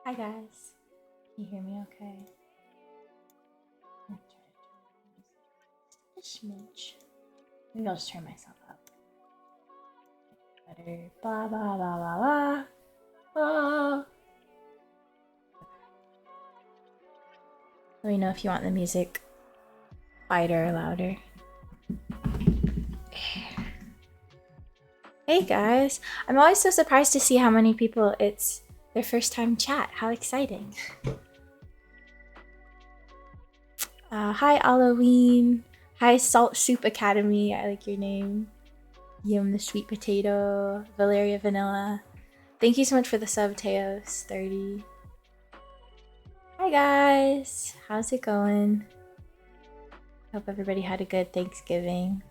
Hi guys. Can you hear me okay? I'm gonna try to turn a smidge. Maybe I'll just turn myself up. Better. Blah blah blah blah blah. Blah. Let me know if you want the music quieter or louder. Hey guys. I'm always so surprised to see how many people it's their first time chat. How exciting. Hi Halloween. Hi Salt Soup Academy. I like your name. Yum the Sweet Potato. Valeria Vanilla. Thank you so much for the sub, Teos30. Hi guys. How's it going? Hope everybody had a good Thanksgiving.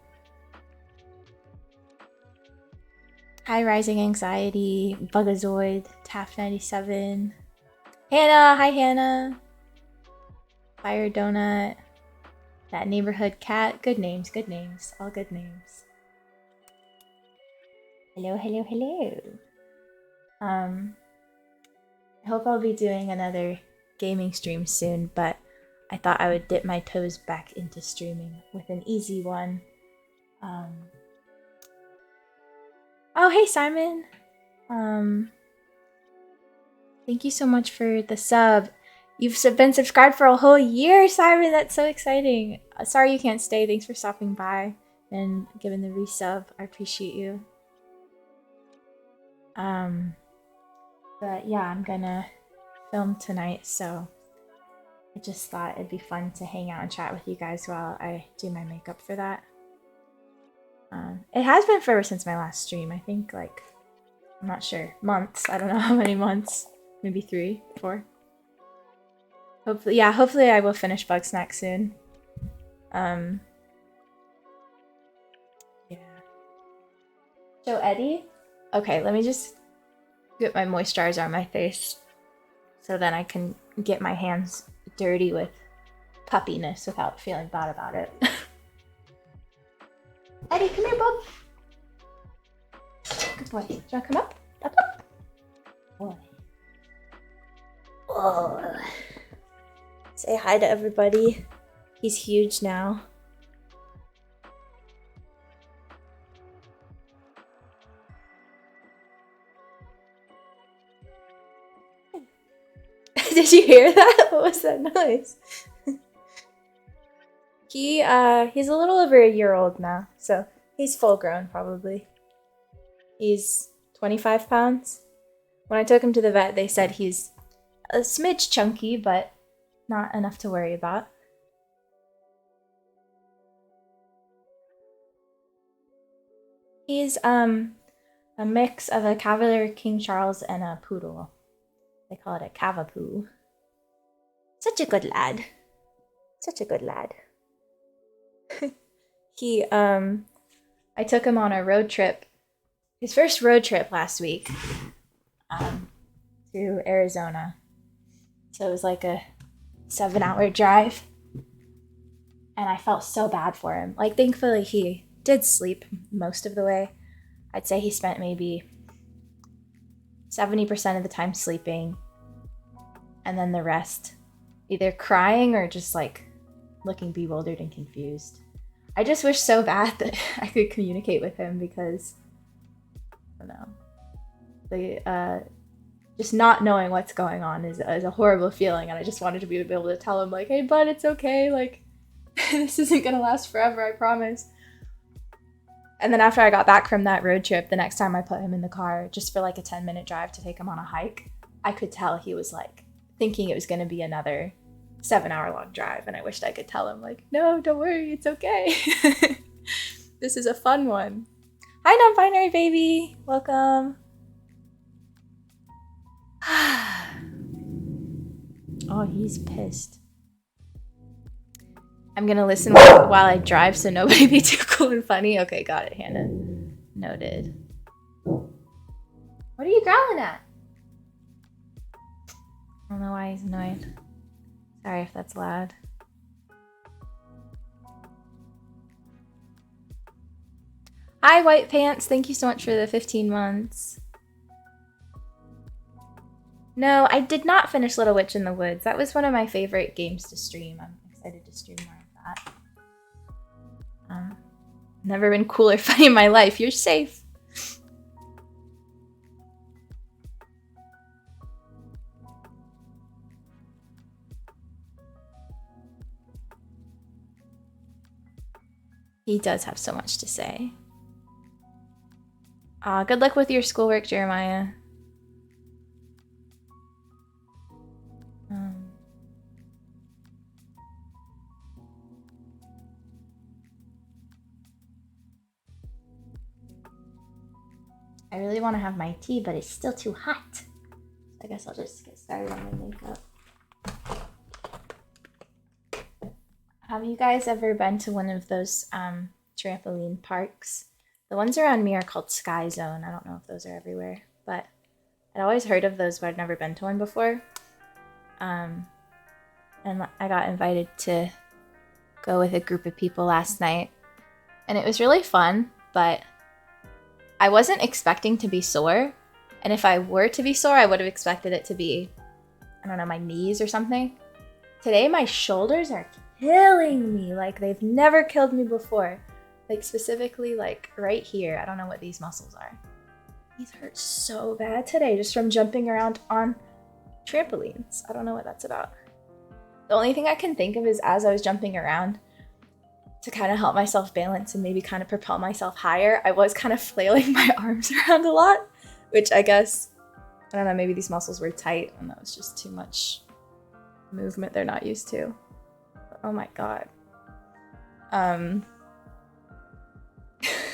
Hi Rising Anxiety. Bugazoid. Taff97. Hannah. Hi Hannah. Fire Donut. That Neighborhood Cat. Good names, good names. All good names. Hello, hello, hello. I hope I'll be doing another gaming stream soon, but I thought I would dip my toes back into streaming with an easy one. Oh, hey Simon. Thank you so much for the sub. You've been subscribed for a whole year, Simon. That's so exciting. Sorry you can't stay. Thanks for stopping by and giving the resub. I appreciate you. But yeah, I'm gonna film tonight, so I just thought it'd be fun to hang out and chat with you guys while I do my makeup for that. It has been forever since my last stream. I think like, I'm not sure, months. I don't know how many months. Maybe 3, 4. Hopefully, yeah, hopefully I will finish Bugsnax soon. Yeah. Show Eddie? Okay, let me just get my moisturizer on my face so then I can get my hands dirty with puppiness without feeling bad about it. Eddie, come here, bub. Good boy. Do you want to come up? Up, up. Boy. Oh. Say hi to everybody. He's huge now. Did you hear that? What was that noise? He's a little over a year old now, so he's full grown probably. He's 25 pounds. When I took him to the vet, they said he's a smidge chunky, but not enough to worry about. He's a mix of a Cavalier King Charles and a poodle. They call it a Cavapoo. Such a good lad. Such a good lad. I took him on a road trip. His first road trip last week. To Arizona. So it was like a 7-hour drive. And I felt so bad for him. Like, thankfully he did sleep most of the way. I'd say he spent maybe 70% of the time sleeping. And then the rest either crying or just like looking bewildered and confused. I just wish so bad that I could communicate with him because, I don't know, just not knowing what's going on is a horrible feeling, and I just wanted to be able to tell him like, hey bud, it's okay, like this isn't gonna last forever, I promise. And then after I got back from that road trip, the next time I put him in the car just for like a 10-minute drive to take him on a hike, I could tell he was like thinking it was gonna be another 7-hour long drive, and I wished I could tell him like, no, don't worry, it's okay. This is a fun one. Hi non-binary baby, welcome. Oh, he's pissed. I'm gonna listen while I drive so nobody be too cool and funny. Okay, got it, Hannah. Noted. What are you growling at? I don't know why he's annoyed. Sorry if that's loud. Hi, White Pants. Thank you so much for the 15 months. No, I did not finish Little Witch in the Woods. That was one of my favorite games to stream. I'm excited to stream more of that. Never been cooler fight in my life. You're safe. He does have so much to say. Good luck with your schoolwork, Jeremiah. I really want to have my tea, but it's still too hot. I guess I'll just get started on my makeup. Have you guys ever been to one of those trampoline parks? The ones around me are called Sky Zone. I don't know if those are everywhere, but I'd always heard of those, but I'd never been to one before. And I got invited to go with a group of people last night, and it was really fun, but I wasn't expecting to be sore. And if I were to be sore, I would have expected it to be, I don't know, my knees or something. Today, my shoulders are killing me. Like, they've never killed me before. Like, specifically, like, right here. I don't know what these muscles are. These hurt so bad today just from jumping around on trampolines. I don't know what that's about. The only thing I can think of is as I was jumping around to kind of help myself balance and maybe kind of propel myself higher, I was kind of flailing my arms around a lot, which I guess, I don't know, maybe these muscles were tight and that was just too much movement they're not used to. But, oh my God.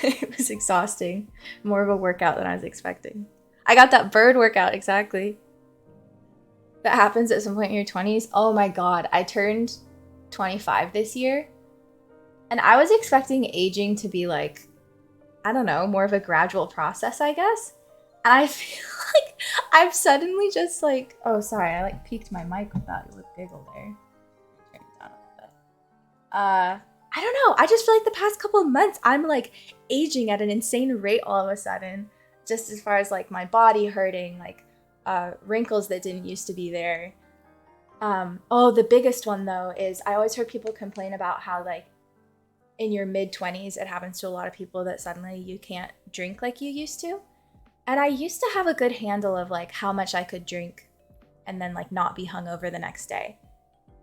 It was exhausting. More of a workout than I was expecting. I got that bird workout, exactly. That happens at some point in your 20s. Oh my God, I turned 25 this year. And I was expecting aging to be like, I don't know, more of a gradual process, I guess. And I feel like I've suddenly just like, oh, sorry, I like peaked my mic with that little giggle there. Turn it down a little bit. I don't know. I just feel like the past couple of months, I'm like aging at an insane rate all of a sudden. Just as far as like my body hurting, like wrinkles that didn't used to be there. Oh, the biggest one though is I always heard people complain about how like in your mid-20s, it happens to a lot of people that suddenly you can't drink like you used to. And I used to have a good handle of like how much I could drink and then like not be hungover the next day.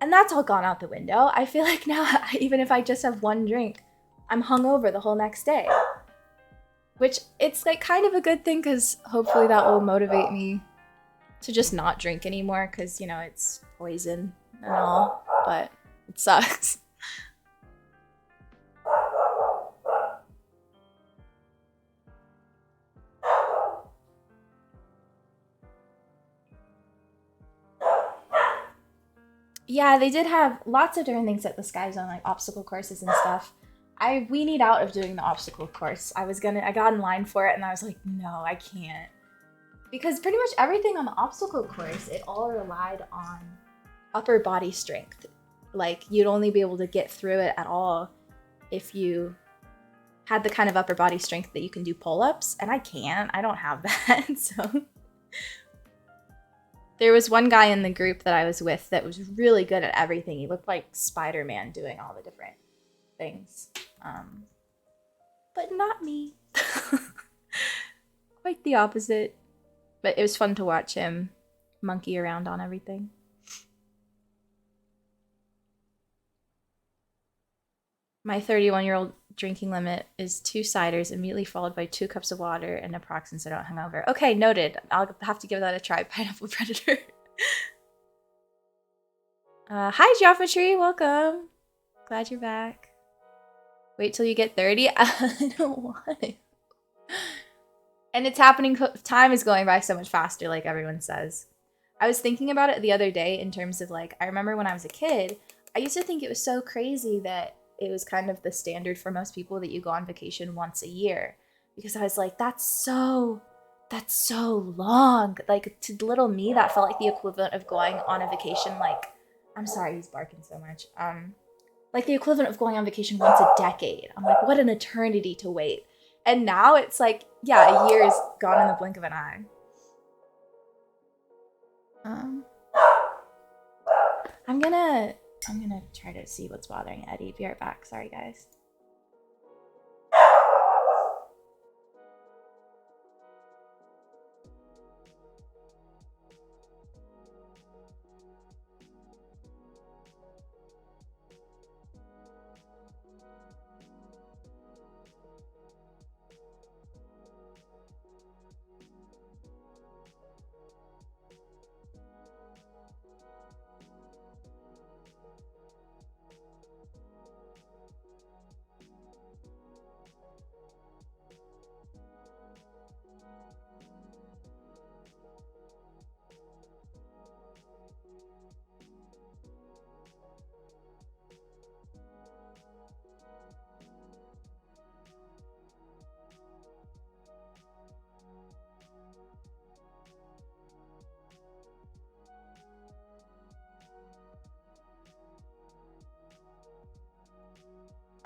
And that's all gone out the window. I feel like now, even if I just have one drink, I'm hungover the whole next day. Which it's like kind of a good thing because hopefully that will motivate me to just not drink anymore because, you know, it's poison and all, but it sucks. Yeah, they did have lots of different things at the Sky Zone, like obstacle courses and stuff. I weaned out of doing the obstacle course. I got in line for it and I was like, no, I can't. Because pretty much everything on the obstacle course, it all relied on upper body strength. Like you'd only be able to get through it at all if you had the kind of upper body strength that you can do pull-ups, and I can't. I don't have that, so... There was one guy in the group that I was with that was really good at everything. He looked like Spider-Man doing all the different things. But not me. Quite the opposite. But it was fun to watch him monkey around on everything. My 31-year-old drinking limit is 2 ciders, immediately followed by 2 cups of water and naproxen so I don't hungover. Okay, noted. I'll have to give that a try. Pineapple Predator. Hi, Geometry. Welcome. Glad you're back. Wait till you get 30. I don't want it. And it's happening. Time is going by so much faster, like everyone says. I was thinking about it the other day in terms of like, I remember when I was a kid, I used to think it was so crazy that it was kind of the standard for most people that you go on vacation once a year. Because I was like, that's so long. Like to little me, that felt like the equivalent of going on a vacation like, I'm sorry, he's barking so much. Like the equivalent of going on vacation once a decade. I'm like, what an eternity to wait. And now it's like, yeah, a year is gone in the blink of an eye. Um, I'm gonna try to see what's bothering Eddie. Be right back. Sorry, guys.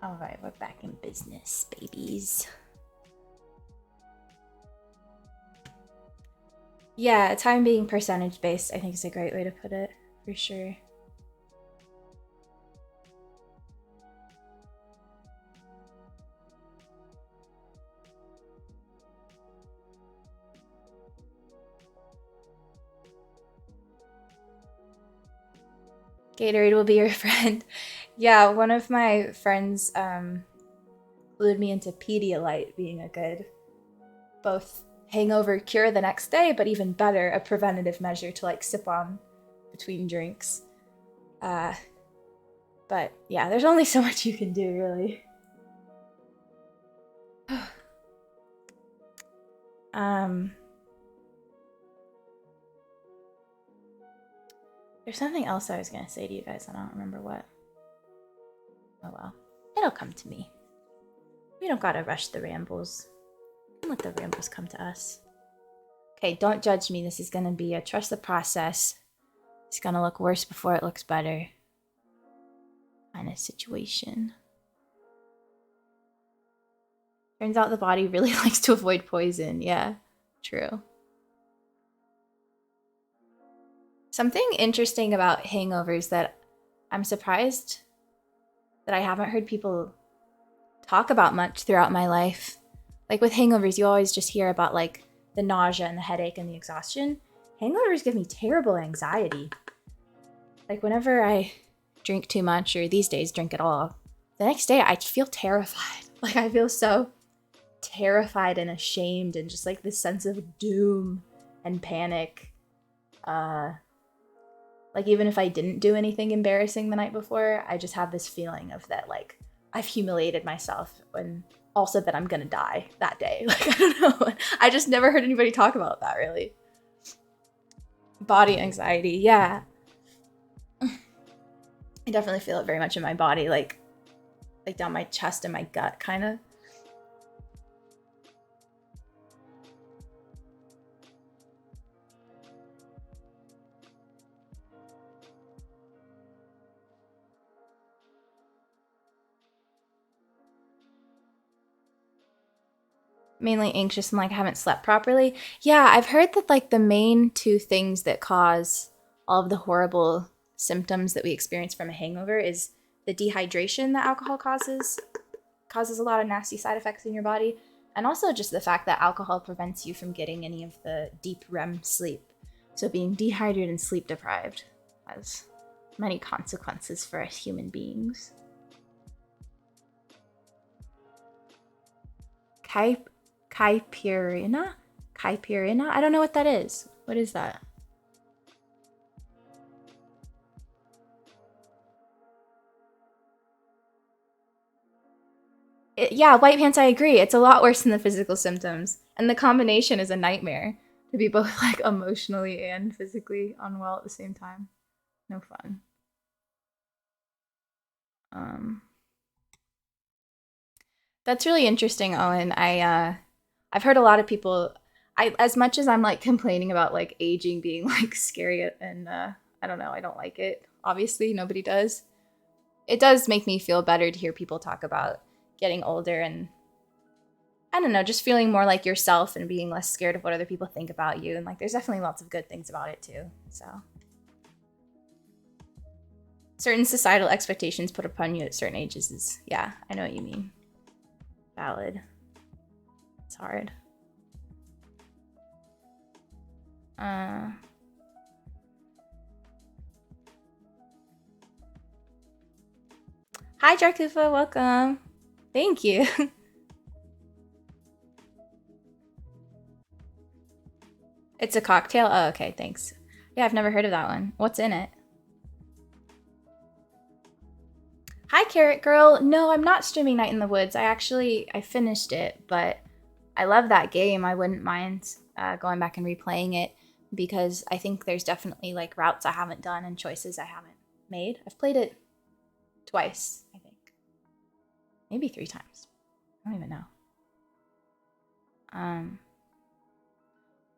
All right, we're back in business, babies. Yeah, time being percentage based, I think is a great way to put it, for sure. Gatorade will be your friend. Yeah, one of my friends glued me into Pedialyte being a good both hangover cure the next day, but even better, a preventative measure to like sip on between drinks. But yeah, there's only so much you can do, really. There's something else I was gonna say to you guys, and I don't remember what. Oh well, it'll come to me. We don't gotta rush the rambles. Let the rambles come to us. Okay, don't judge me. This is gonna be a trust the process. It's gonna look worse before it looks better kind of situation. Turns out the body really likes to avoid poison. Yeah, true. Something interesting about hangovers that I'm surprised that I haven't heard people talk about much throughout my life. Like with hangovers, you always just hear about like the nausea and the headache and the exhaustion. Hangovers give me terrible anxiety. Like whenever I drink too much, or these days drink at all, the next day I feel terrified. Like I feel so terrified and ashamed and just like this sense of doom and panic. Like even if I didn't do anything embarrassing the night before, I just have this feeling of that like I've humiliated myself and also that I'm gonna die that day. Like I don't know. I just never heard anybody talk about that really. Body anxiety, yeah. I definitely feel it very much in my body, like down my chest and my gut kind of. Mainly anxious and like haven't slept properly. Yeah, I've heard that like the main two things that cause all of the horrible symptoms that we experience from a hangover is the dehydration that alcohol causes a lot of nasty side effects in your body, and also just the fact that alcohol prevents you from getting any of the deep REM sleep. So being dehydrated and sleep deprived has many consequences for us human beings. Caipirinha? Caipirinha? I don't know what that is. What is that? Yeah, white pants, I agree. It's a lot worse than the physical symptoms. And the combination is a nightmare to be both like emotionally and physically unwell at the same time. No fun. That's really interesting, Owen. I've heard a lot of people. As much as I'm like complaining about like aging being like scary and I don't know, I don't like it. Obviously, nobody does. It does make me feel better to hear people talk about getting older and I don't know, just feeling more like yourself and being less scared of what other people think about you. And like, there's definitely lots of good things about it too. So, certain societal expectations put upon you at certain ages is, yeah, I know what you mean. Valid. It's hard. Hi, Jarkufa, welcome. Thank you. It's a cocktail? Oh, okay, thanks. Yeah, I've never heard of that one. What's in it? Hi, Carrot Girl. No, I'm not streaming Night in the Woods. I finished it, but I love that game. I wouldn't mind going back and replaying it because I think there's definitely like routes I haven't done and choices I haven't made. I've played it twice, I think. Maybe 3 times. I don't even know.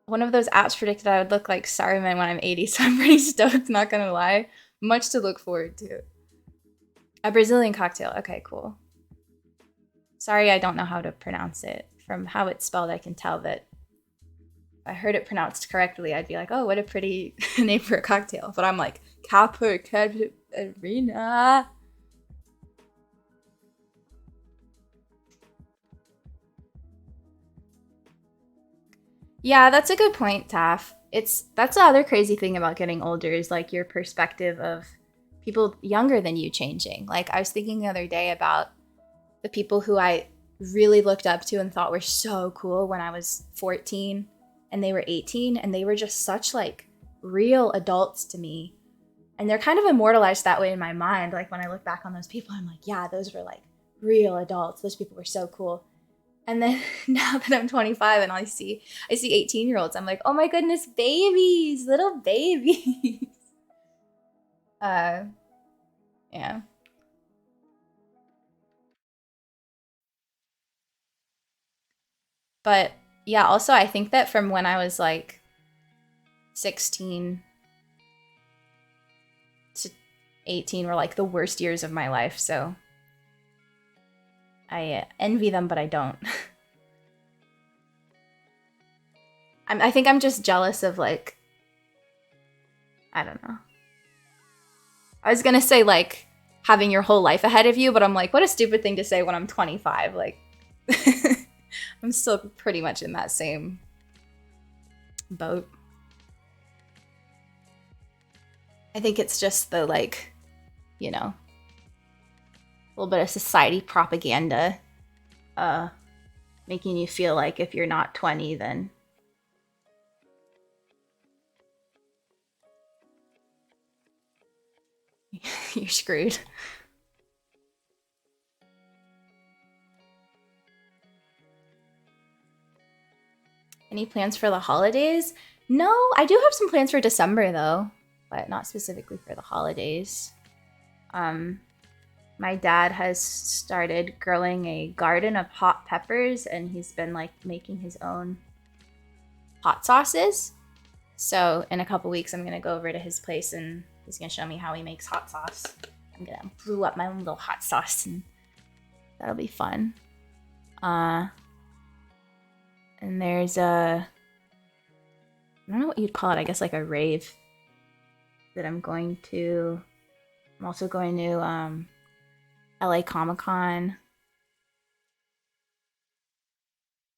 One of those apps predicted I would look like Saruman when I'm 80, so I'm pretty stoked, not gonna lie. Much to look forward to. A Brazilian cocktail. Okay, cool. Sorry, I don't know how to pronounce it. From how it's spelled, I can tell that if I heard it pronounced correctly, I'd be like, oh, what a pretty name for a cocktail. But I'm like, Caparina. Yeah, that's a good point, Taff. That's the other crazy thing about getting older is like your perspective of people younger than you changing. Like I was thinking the other day about the people who I really looked up to and thought were so cool when I was 14 and they were 18 and they were just such like real adults to me. And they're kind of immortalized that way in my mind. Like when I look back on those people, I'm like, yeah, those were like real adults. Those people were so cool. And then now that I'm 25 and I see 18-year-olds, I'm like, oh my goodness, babies, little babies. Yeah. But yeah, also I think that from when I was like 16 to 18 were like the worst years of my life. So I envy them, but I don't. I think I'm just jealous of like, I don't know. I was gonna say like having your whole life ahead of you, but I'm like, what a stupid thing to say when I'm 25. Like, I'm still pretty much in that same boat. I think it's just the like, you know, a little bit of society propaganda, making you feel like if you're not 20, then you're screwed. Any plans for the holidays? No, I do have some plans for December though, but not specifically for the holidays. My dad has started growing a garden of hot peppers and he's been like making his own hot sauces. So in a couple weeks, I'm gonna go over to his place and he's gonna show me how he makes hot sauce. I'm gonna brew up my own little hot sauce and that'll be fun. And there's I don't know what you'd call it, I guess like a rave that I'm also going to LA Comic-Con.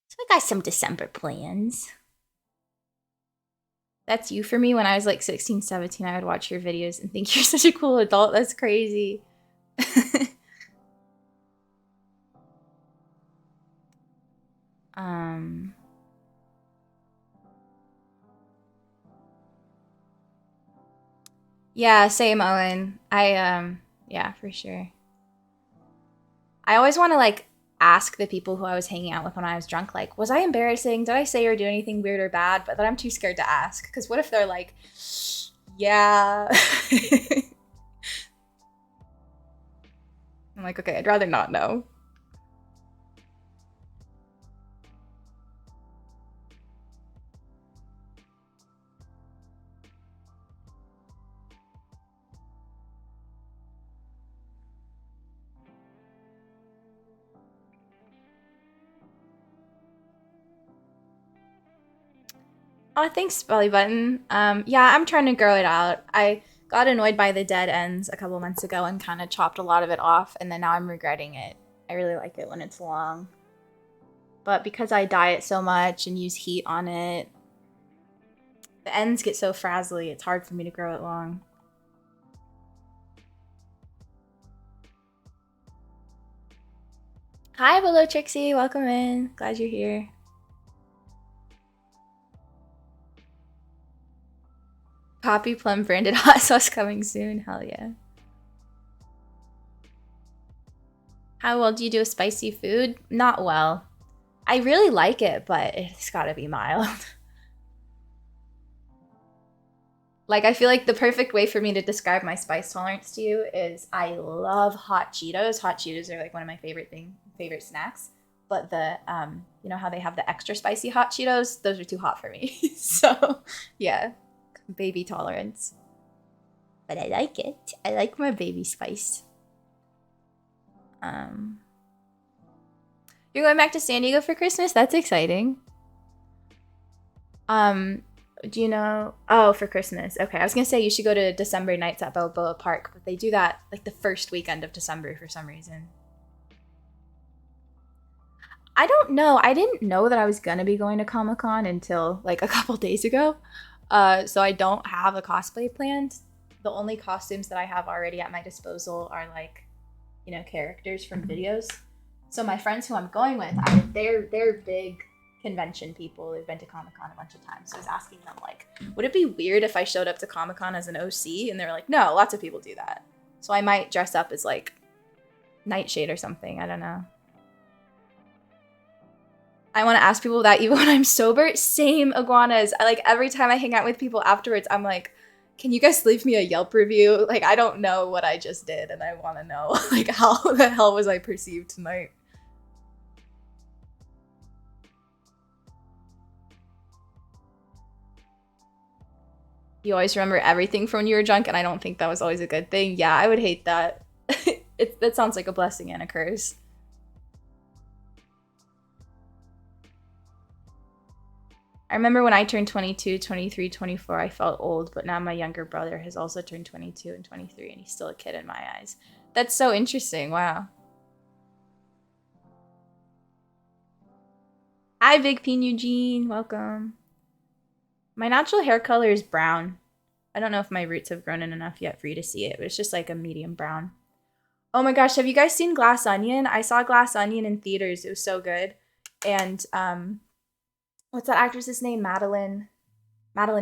So I got some December plans. That's you for me. When I was like 16, 17, I would watch your videos and think you're such a cool adult. That's crazy. Yeah, same, Owen. Yeah, for sure. I always want to like ask the people who I was hanging out with when I was drunk, like, was I embarrassing? Did I say or do anything weird or bad? But then I'm too scared to ask. Because what if they're like, yeah. I'm like, okay, I'd rather not know. Oh, thanks, Belly Button. Yeah, I'm trying to grow it out. I got annoyed by the dead ends a couple months ago and kind of chopped a lot of it off, and then now I'm regretting it. I really like it when it's long. But because I dye it so much and use heat on it, the ends get so frazzly, it's hard for me to grow it long. Hi, Willow Trixie. Welcome in. Glad you're here. Poppy Plum branded hot sauce coming soon. Hell yeah. How well do you do a spicy food? Not well. I really like it, but it's gotta be mild. Like, I feel like the perfect way for me to describe my spice tolerance to you is I love hot Cheetos. Hot Cheetos are like one of my favorite snacks. But you know how they have the extra spicy hot Cheetos? Those are too hot for me. So, yeah, baby tolerance. But I like it. I like my baby spice. You're going back to San Diego for Christmas? That's exciting. Do you know? Oh, for Christmas. Okay, I was gonna say you should go to December nights at Balboa Park, but they do that like the first weekend of December for some reason. I don't know. I didn't know that I was gonna be going to Comic-Con until like a couple days ago. So I don't have a cosplay planned. The only costumes that I have already at my disposal are like, you know, characters from videos. So my friends who I'm going with, they're big convention people. They've been to Comic-Con a bunch of times. So I was asking them, like, would it be weird if I showed up to Comic-Con as an OC? And they were like, no, lots of people do that. So I might dress up as like Nightshade or something. I don't know. I want to ask people that even when I'm sober. Same, iguanas. I like every time I hang out with people afterwards, I'm like, can you guys leave me a Yelp review? Like, I don't know what I just did, and I want to know, like, how the hell was I perceived tonight? You always remember everything from when you were drunk, and I don't think that was always a good thing. Yeah, I would hate that. That sounds like a blessing and a curse. I remember when I turned 22, 23, 24, I felt old, but now my younger brother has also turned 22 and 23, and he's still a kid in my eyes. That's so interesting. Wow. Hi, Big Peen Eugene. Welcome. My natural hair color is brown. I don't know if my roots have grown in enough yet for you to see it, but it's just like a medium brown. Oh my gosh, have you guys seen Glass Onion? I saw Glass Onion in theaters. It was so good. And what's that actress's name? Madeline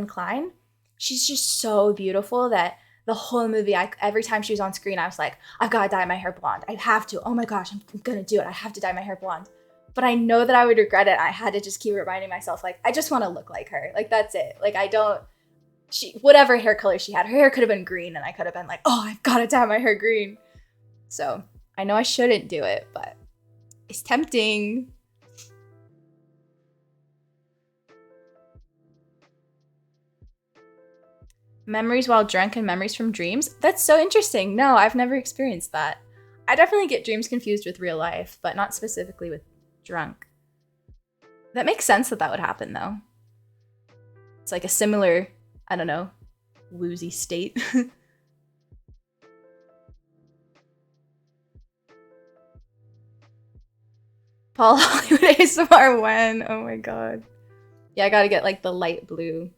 Klein. She's just so beautiful that the whole movie, every time she was on screen, I was like, I've got to dye my hair blonde. I have to. Oh my gosh, I'm gonna do it. I have to dye my hair blonde. But I know that I would regret it. I had to just keep reminding myself, like, I just want to look like her. Like, that's it. Like, I don't. Whatever hair color she had, her hair could have been green, and I could have been like, oh, I've got to dye my hair green. So I know I shouldn't do it, but it's tempting. Memories while drunk and memories from dreams? That's so interesting. No, I've never experienced that. I definitely get dreams confused with real life, but not specifically with drunk. That makes sense that would happen, though. It's like a similar, I don't know, woozy state. Paul Hollywood ASMR when? Oh my god. Yeah, I gotta get like the light blue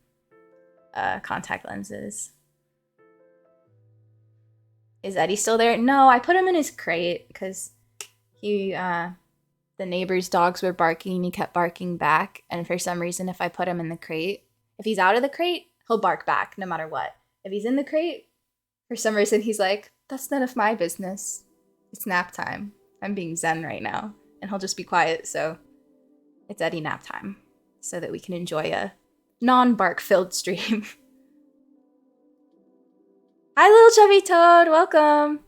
contact lenses. Is Eddie still there? No, I put him in his crate because the neighbor's dogs were barking and he kept barking back. And for some reason, if I put him in the crate, if he's out of the crate, he'll bark back no matter what. If he's in the crate, for some reason, he's like, that's none of my business. It's nap time. I'm being zen right now. And he'll just be quiet. So it's Eddie nap time so that we can enjoy a non-bark filled stream. Hi, Little Chubby Toad. Welcome.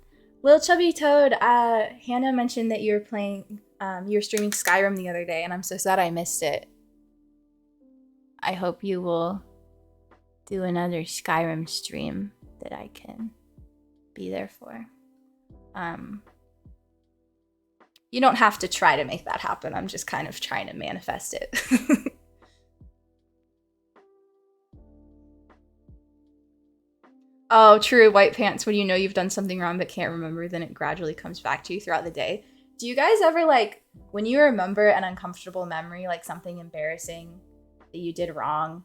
Little Chubby Toad, Hannah mentioned that you were playing, you were streaming Skyrim the other day, and I'm so sad I missed it. I hope you will do another Skyrim stream that I can be there for. You don't have to try to make that happen. I'm just kind of trying to manifest it. Oh, true. White pants, when you know you've done something wrong but can't remember, then it gradually comes back to you throughout the day. Do you guys ever, like, when you remember an uncomfortable memory, like something embarrassing that you did wrong,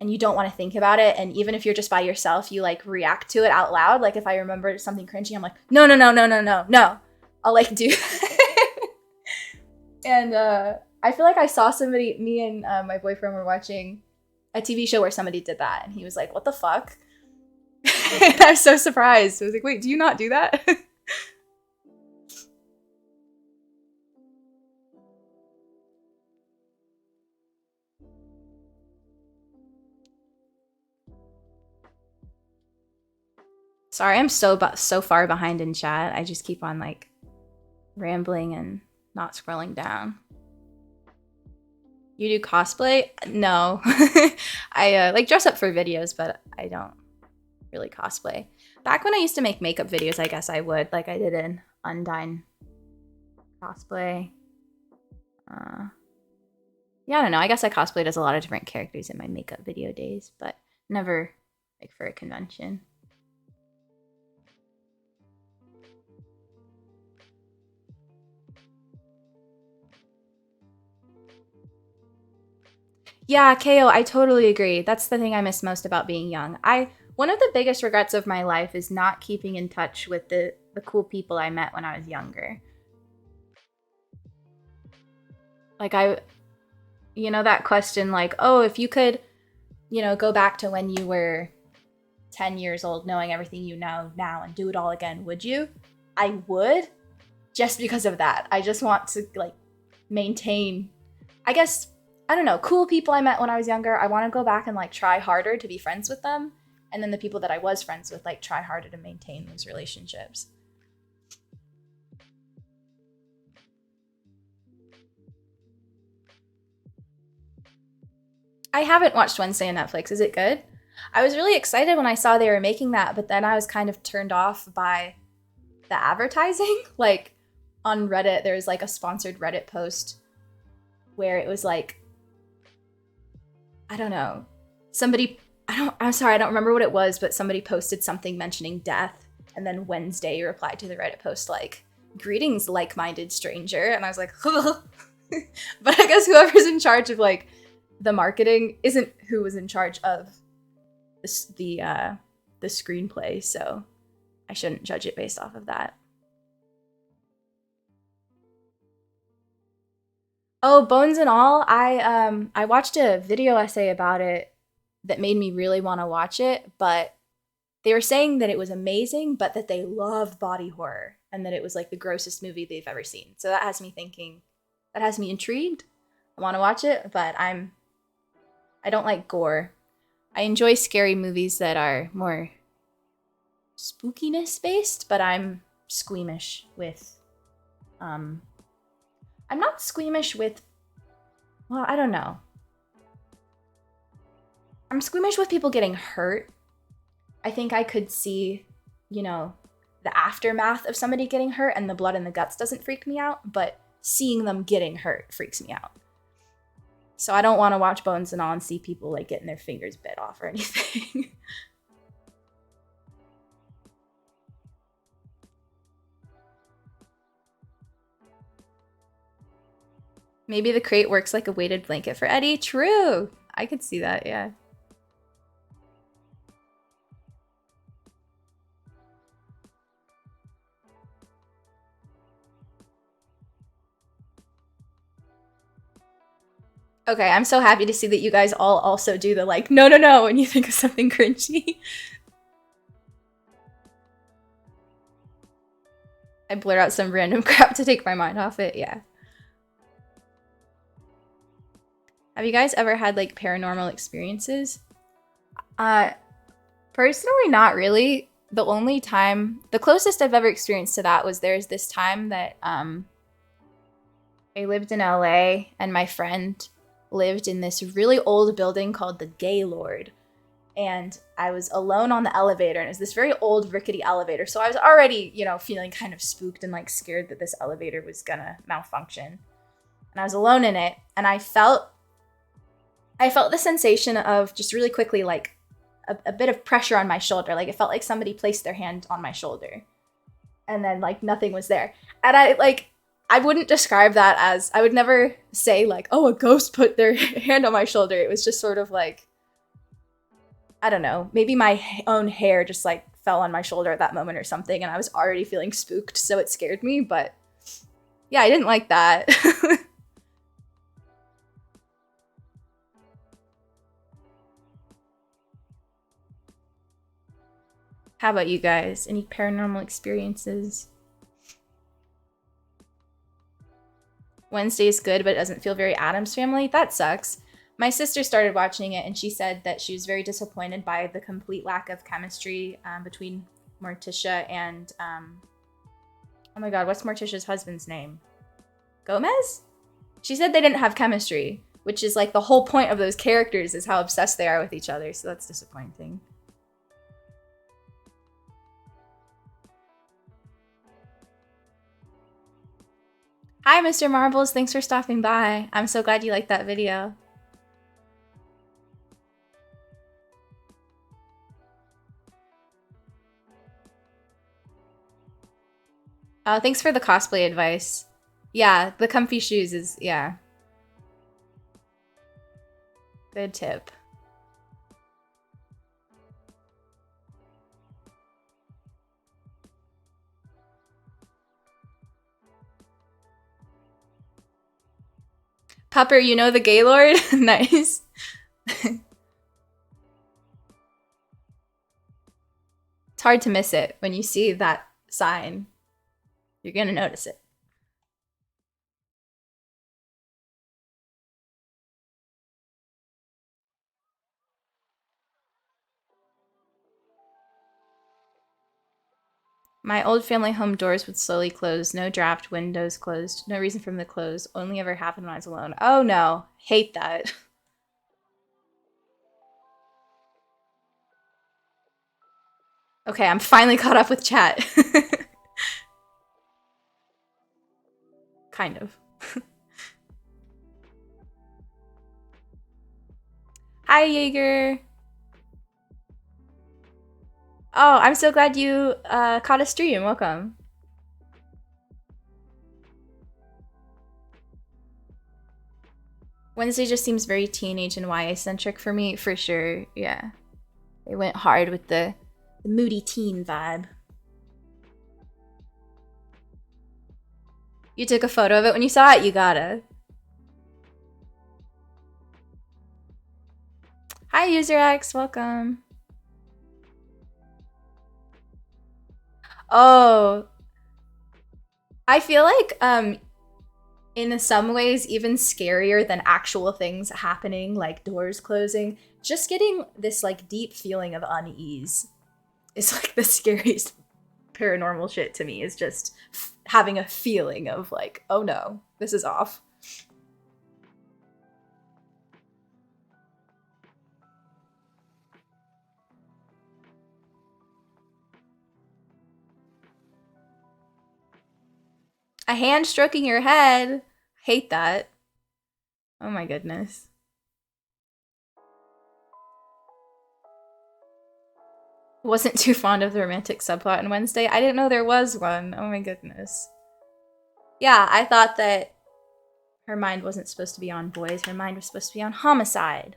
and you don't want to think about it, and even if you're just by yourself, you, like, react to it out loud? Like, if I remember something cringy, I'm like, no, no, no, no, no, no, no. I'll, like, do And I feel like I saw somebody, me and my boyfriend were watching a TV show where somebody did that, and he was like, what the fuck? And I was so surprised. I was like, wait, do you not do that? Sorry, I'm so far behind in chat. I just keep on, like, rambling and not scrolling down. You do cosplay? No. I like dress up for videos, but I don't really cosplay. Back when I used to make makeup videos, I guess I would. Like, I did an Undyne cosplay. Yeah, I don't know. I guess I cosplayed as a lot of different characters in my makeup video days, but never, like, for a convention. Yeah, KO, I totally agree. That's the thing I miss most about being young. One of the biggest regrets of my life is not keeping in touch with the cool people I met when I was younger. Like, you know, that question, like, oh, if you could, you know, go back to when you were 10 years old, knowing everything you know now and do it all again, would you? I would, just because of that. I just want to, like, maintain, I guess, I don't know, cool people I met when I was younger. I want to go back and, like, try harder to be friends with them. And then the people that I was friends with, like, try harder to maintain those relationships. I haven't watched Wednesday on Netflix. Is it good? I was really excited when I saw they were making that, but then I was kind of turned off by the advertising. Like, on Reddit, there was, like, a sponsored Reddit post where it was like, I don't know, I'm sorry, I don't remember what it was, but somebody posted something mentioning death, and then Wednesday replied to the Reddit post like, greetings, like-minded stranger, and I was like, huh. But I guess whoever's in charge of, like, the marketing isn't who was in charge of the screenplay, so I shouldn't judge it based off of that. Oh, Bones and All, I watched a video essay about it that made me really want to watch it, but they were saying that it was amazing, but that they love body horror and that it was, like, the grossest movie they've ever seen. So that has me thinking, that has me intrigued. I want to watch it, but I don't like gore. I enjoy scary movies that are more spookiness based, but I'm squeamish with I'm not squeamish with, well, I don't know. I'm squeamish with people getting hurt. I think I could see, you know, the aftermath of somebody getting hurt, and the blood and the guts doesn't freak me out, but seeing them getting hurt freaks me out. So I don't want to watch Bones and All and see people, like, getting their fingers bit off or anything. Maybe the crate works like a weighted blanket for Eddie. True. I could see that, yeah. Okay, I'm so happy to see that you guys all also do the, like, no, no, no, when you think of something cringy. I blur out some random crap to take my mind off it, yeah. Have you guys ever had, like, paranormal experiences? Personally, not really. The closest I've ever experienced to that was there's this time that I lived in LA and my friend lived in this really old building called the Gaylord. And I was alone on the elevator, and it was this very old rickety elevator. So I was already, you know, feeling kind of spooked and, like, scared that this elevator was gonna malfunction. And I was alone in it, and I felt the sensation of just really quickly, like, a bit of pressure on my shoulder. Like it felt like somebody placed their hand on my shoulder and then like nothing was there. And I wouldn't describe that as, I would never say like, oh, a ghost put their hand on my shoulder. It was just sort of like, I don't know, maybe my own hair just like fell on my shoulder at that moment or something. And I was already feeling spooked. So it scared me. But yeah, I didn't like that. How about you guys? Any paranormal experiences? Wednesday is good, but it doesn't feel very Addams Family. That sucks. My sister started watching it, and she said that she was very disappointed by the complete lack of chemistry between Morticia and, oh my god, what's Morticia's husband's name? Gomez? She said they didn't have chemistry, which is like the whole point of those characters is how obsessed they are with each other, so that's disappointing. Hi, Mr. Marbles. Thanks for stopping by. I'm so glad you liked that video. Oh, thanks for the cosplay advice. Yeah, the comfy shoes is, yeah. Good tip. Pupper, you know the Gaylord? Nice. It's hard to miss it when you see that sign. You're gonna notice it. My old family home doors would slowly close. No draft, windows closed. No reason for them to close. Only ever happened when I was alone. Oh no. Hate that. Okay, I'm finally caught up with chat. Kind of. Hi, Jaeger. Oh, I'm so glad you caught a stream. Welcome. Wednesday just seems very teenage and YA-centric for me, for sure. Yeah. They went hard with the moody teen vibe. You took a photo of it when you saw it? You gotta. Hi, UserX. Welcome. Oh. I feel like, in some ways, even scarier than actual things happening, like doors closing, just getting this, like, deep feeling of unease is, like, the scariest paranormal shit to me, is just having a feeling of, like, oh no, this is off. A hand stroking your head. Hate that. Oh my goodness. Wasn't too fond of the romantic subplot in Wednesday. I didn't know there was one. Oh my goodness. Yeah, I thought that her mind wasn't supposed to be on boys. Her mind was supposed to be on homicide.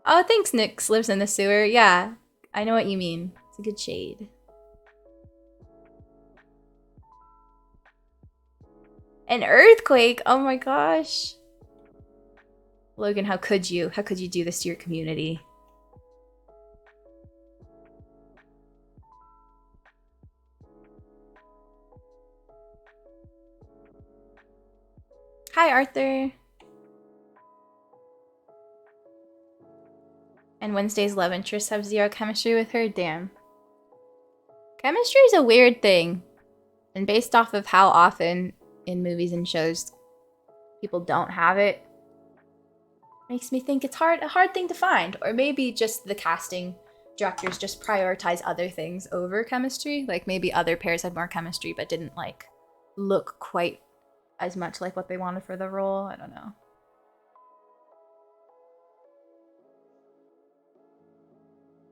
Oh, thanks, Nyx lives in the sewer. Yeah, I know what you mean. It's a good shade. An earthquake? Oh my gosh. Logan, how could you? How could you do this to your community? Hi, Arthur. And Wednesday's love interests have zero chemistry with her? Damn. Chemistry is a weird thing. And based off of how often in movies and shows people don't have it, makes me think it's a hard thing to find. Or maybe just the casting directors just prioritize other things over chemistry. Like maybe other pairs had more chemistry but didn't like look quite as much like what they wanted for the role. I don't know.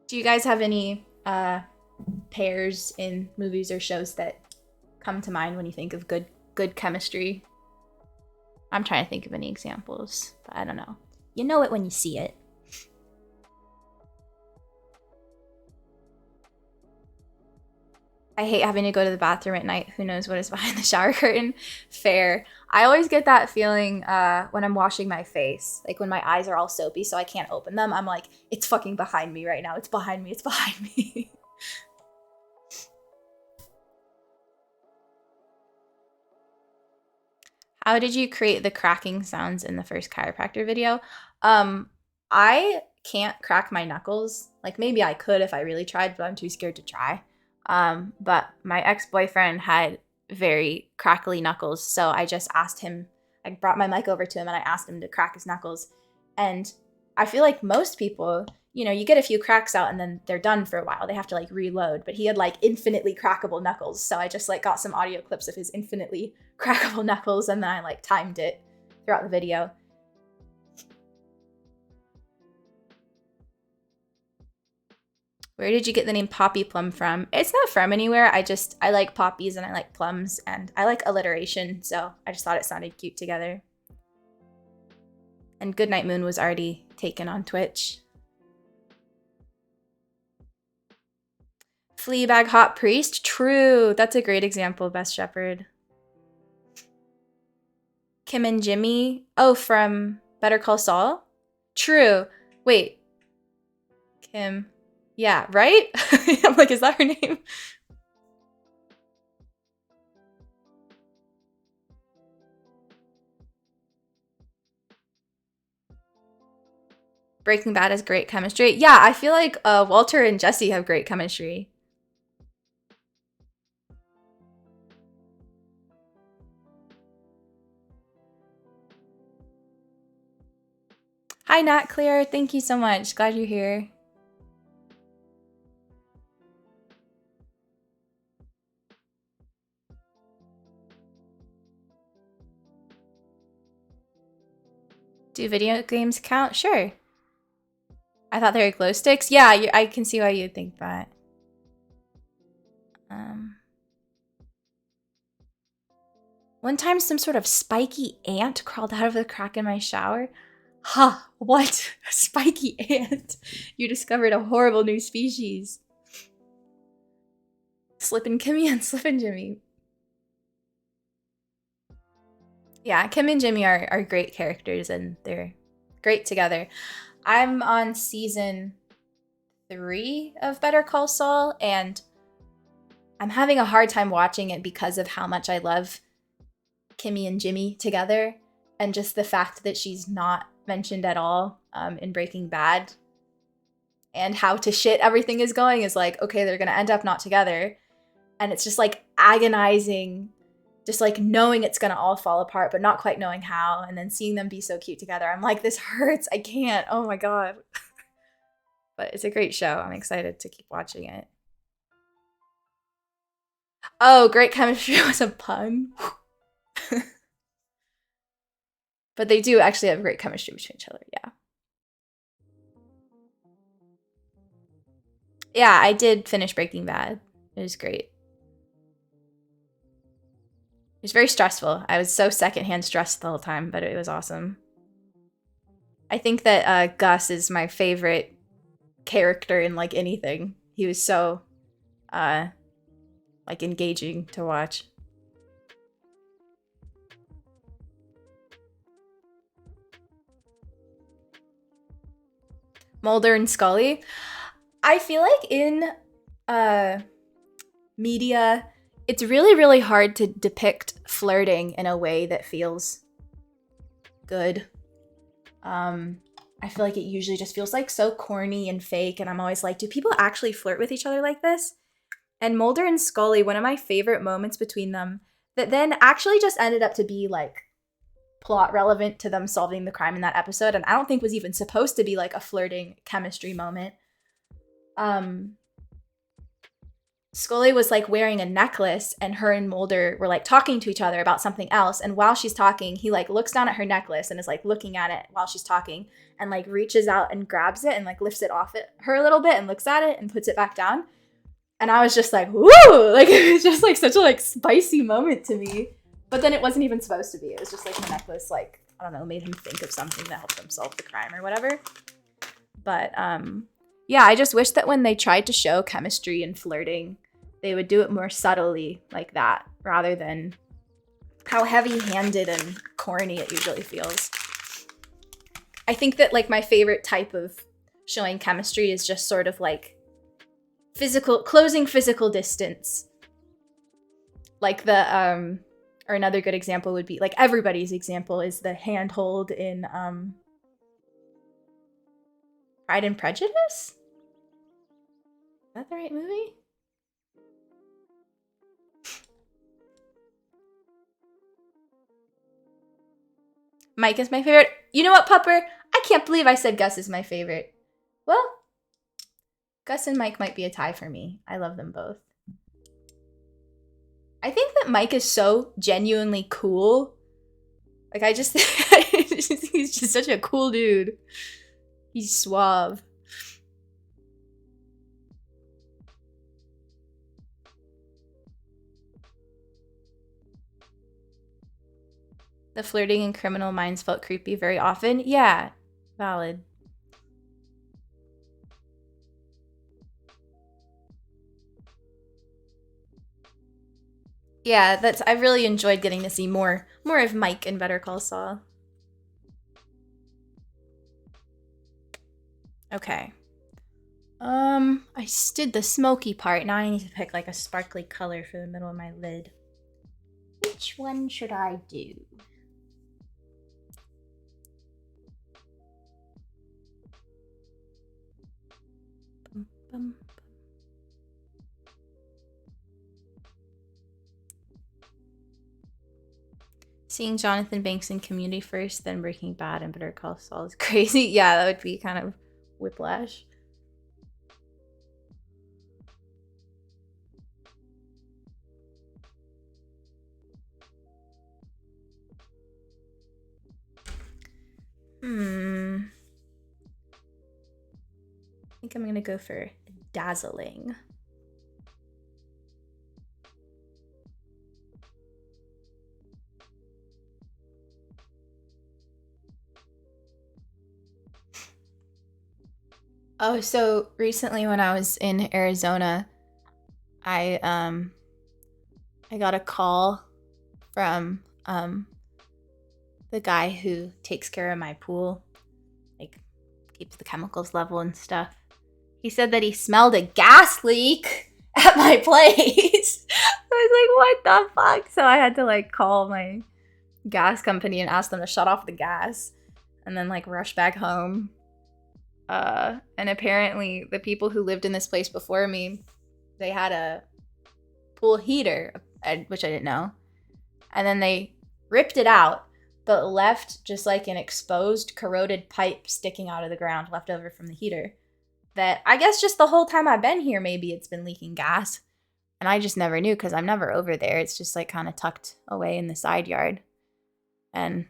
Do you guys have any pairs in movies or shows that come to mind when you think of good chemistry? I'm trying to think of any examples, but I don't know. You know it when you see it. I hate having to go to the bathroom at night. Who knows what is behind the shower curtain? Fair. I always get that feeling when I'm washing my face. Like when my eyes are all soapy so I can't open them. I'm like, it's fucking behind me right now. It's behind me. It's behind me. How did you create the cracking sounds in the first chiropractor video? I can't crack my knuckles. Like maybe I could if I really tried, but I'm too scared to try. But my ex-boyfriend had very crackly knuckles, so I just asked him, I brought my mic over to him and I asked him to crack his knuckles. And I feel like most people, you know, you get a few cracks out and then they're done for a while. They have to like reload, but he had like infinitely crackable knuckles. So I just like got some audio clips of his infinitely crackable knuckles and then I like timed it throughout the video. Where did you get the name Poppy Plum from? It's not from anywhere. I like poppies and I like plums and I like alliteration. So I just thought it sounded cute together. And Goodnight Moon was already taken on Twitch. Fleabag Hot Priest? True. That's a great example, Best Shepherd. Kim and Jimmy? Oh, from Better Call Saul? True. Wait. Kim. Yeah, right? I'm like, is that her name? Breaking Bad has great chemistry. Yeah, I feel like Walter and Jesse have great chemistry. Hi, Nat Clear. Thank you so much. Glad you're here. Do video games count? Sure. I thought they were glow sticks. Yeah, I can see why you'd think that. One time some sort of spiky ant crawled out of the crack in my shower. Huh, what? A spiky ant? You discovered a horrible new species. Slippin' Kimmy and Slippin' Jimmy. Yeah, Kim and Jimmy are great characters and they're great together. I'm on season 3 of Better Call Saul and I'm having a hard time watching it because of how much I love Kimmy and Jimmy together and just the fact that she's not mentioned at all in Breaking Bad and how to shit everything is going is like, okay, they're gonna end up not together. And it's just like agonizing, just like knowing it's gonna all fall apart, but not quite knowing how. And then seeing them be so cute together. I'm like, this hurts. I can't. Oh my God. But it's a great show. I'm excited to keep watching it. Oh, great chemistry was a pun. But they do actually have great chemistry between each other, yeah. Yeah, I did finish Breaking Bad. It was great. It was very stressful. I was so secondhand stressed the whole time, but it was awesome. I think that Gus is my favorite character in like anything. He was so like engaging to watch. Mulder and Scully. I feel like in media, it's really, really hard to depict flirting in a way that feels good. I feel like it usually just feels like so corny and fake, and I'm always like, do people actually flirt with each other like this? And Mulder and Scully, one of my favorite moments between them that then actually just ended up to be like plot relevant to them solving the crime in that episode, and I don't think was even supposed to be like a flirting chemistry moment. Scully was like wearing a necklace, and her and Mulder were like talking to each other about something else. And while she's talking, he like looks down at her necklace and is like looking at it while she's talking, and like reaches out and grabs it and like lifts it off her a little bit and looks at it and puts it back down. And I was just like, woo! Like, it was just like such a like spicy moment to me. But then it wasn't even supposed to be. It was just like the necklace, like, I don't know, made him think of something that helped him solve the crime or whatever. But yeah, I just wish that when they tried to show chemistry and flirting, they would do it more subtly like that, rather than how heavy-handed and corny it usually feels. I think that like my favorite type of showing chemistry is just sort of like closing physical distance. Like the or another good example would be like everybody's example is the handhold in Pride and Prejudice? Is that the right movie? Mike is my favorite. You know what, Pupper? I can't believe I said Gus is my favorite. Well, Gus and Mike might be a tie for me. I love them both. I think that Mike is so genuinely cool. Like, I just he's just such a cool dude. He's suave. The flirting in Criminal Minds felt creepy very often. Yeah, valid. Yeah, I really enjoyed getting to see more of Mike in Better Call Saul. Okay. I did the smoky part. Now I need to pick like a sparkly color for the middle of my lid. Which one should I do? Bum, bum. Seeing Jonathan Banks in Community first, then Breaking Bad and Better Call Saul is crazy. Yeah, that would be kind of whiplash. I think I'm gonna go for Dazzling. Oh, so recently when I was in Arizona, I got a call from the guy who takes care of my pool, like keeps the chemicals level and stuff. He said that he smelled a gas leak at my place. I was like, what the fuck? So I had to like call my gas company and ask them to shut off the gas and then like rush back home. And apparently the people who lived in this place before me, they had a pool heater, which I didn't know. And then they ripped it out, but left just like an exposed, corroded pipe sticking out of the ground left over from the heater. That I guess just the whole time I've been here, maybe it's been leaking gas. And I just never knew because I'm never over there. It's just like kind of tucked away in the side yard. And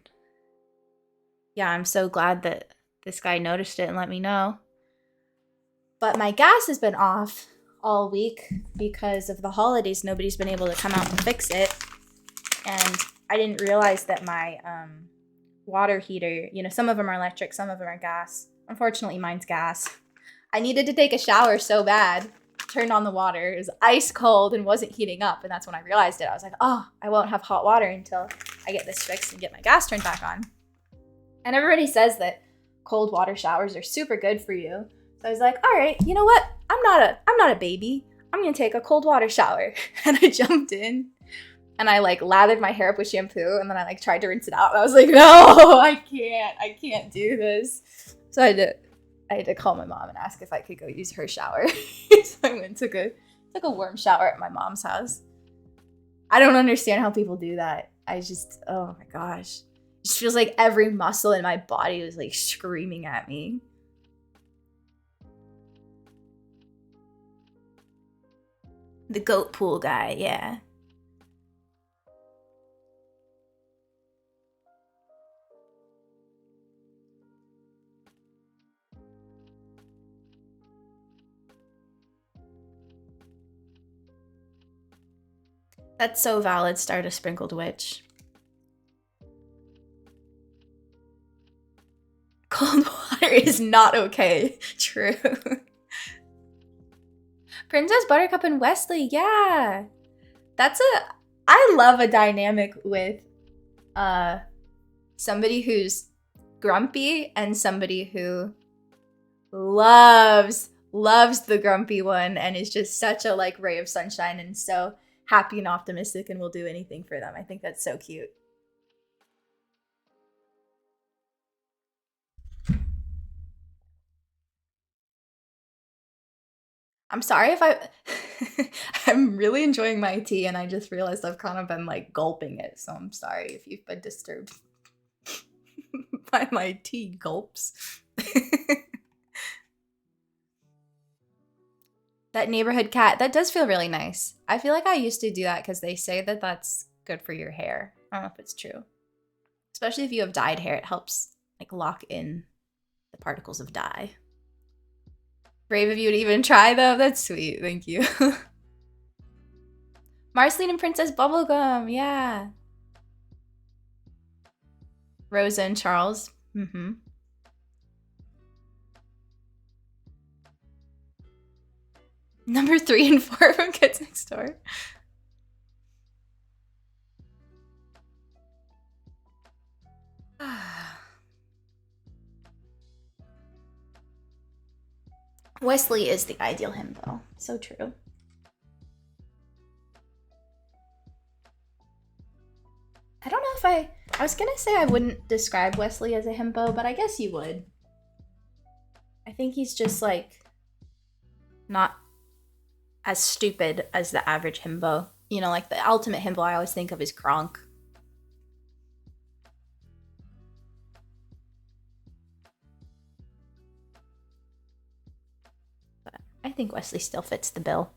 yeah, I'm so glad that this guy noticed it and let me know. But my gas has been off all week because of the holidays. Nobody's been able to come out and fix it. And I didn't realize that my water heater, you know, some of them are electric, some of them are gas. Unfortunately, mine's gas. I needed to take a shower so bad. Turned on the water. It was ice cold and wasn't heating up. And that's when I realized it. I was like, oh, I won't have hot water until I get this fixed and get my gas turned back on. And everybody says that cold water showers are super good for you. So I was like, all right, you know what? I'm not a baby. I'm gonna take a cold water shower. And I jumped in and I like lathered my hair up with shampoo and then I like tried to rinse it out. And I was like, no, I can't do this. So I had to call my mom and ask if I could go use her shower. So I went and took a warm shower at my mom's house. I don't understand how people do that. Oh my gosh. It just feels like every muscle in my body was like screaming at me. The goat pool guy, yeah. That's so valid, start a sprinkled witch. Cold water is not okay. True. Princess Buttercup and Wesley, yeah. I love a dynamic with somebody who's grumpy and somebody who loves the grumpy one and is just such a like ray of sunshine and so happy and optimistic and will do anything for them. I think that's so cute. I'm sorry if I'm really enjoying my tea and I just realized I've kind of been like gulping it, so I'm sorry if you've been disturbed by my tea gulps. That neighborhood cat, that does feel really nice. I feel like I used to do that because they say that that's good for your hair. I don't know if it's true. Especially if you have dyed hair, it helps like lock in the particles of dye. Brave of you to even try though. That's sweet. Thank you. Marceline and Princess Bubblegum. Yeah. Rosa and Charles. Mm-hmm. Number 3 and 4 from Kids Next Door. Wesley is the ideal himbo. So true. I don't know if I was gonna say I wouldn't describe Wesley as a himbo, but I guess you would. I think he's just like not as stupid as the average himbo. You know, like the ultimate himbo I always think of is Kronk. But I think Wesley still fits the bill.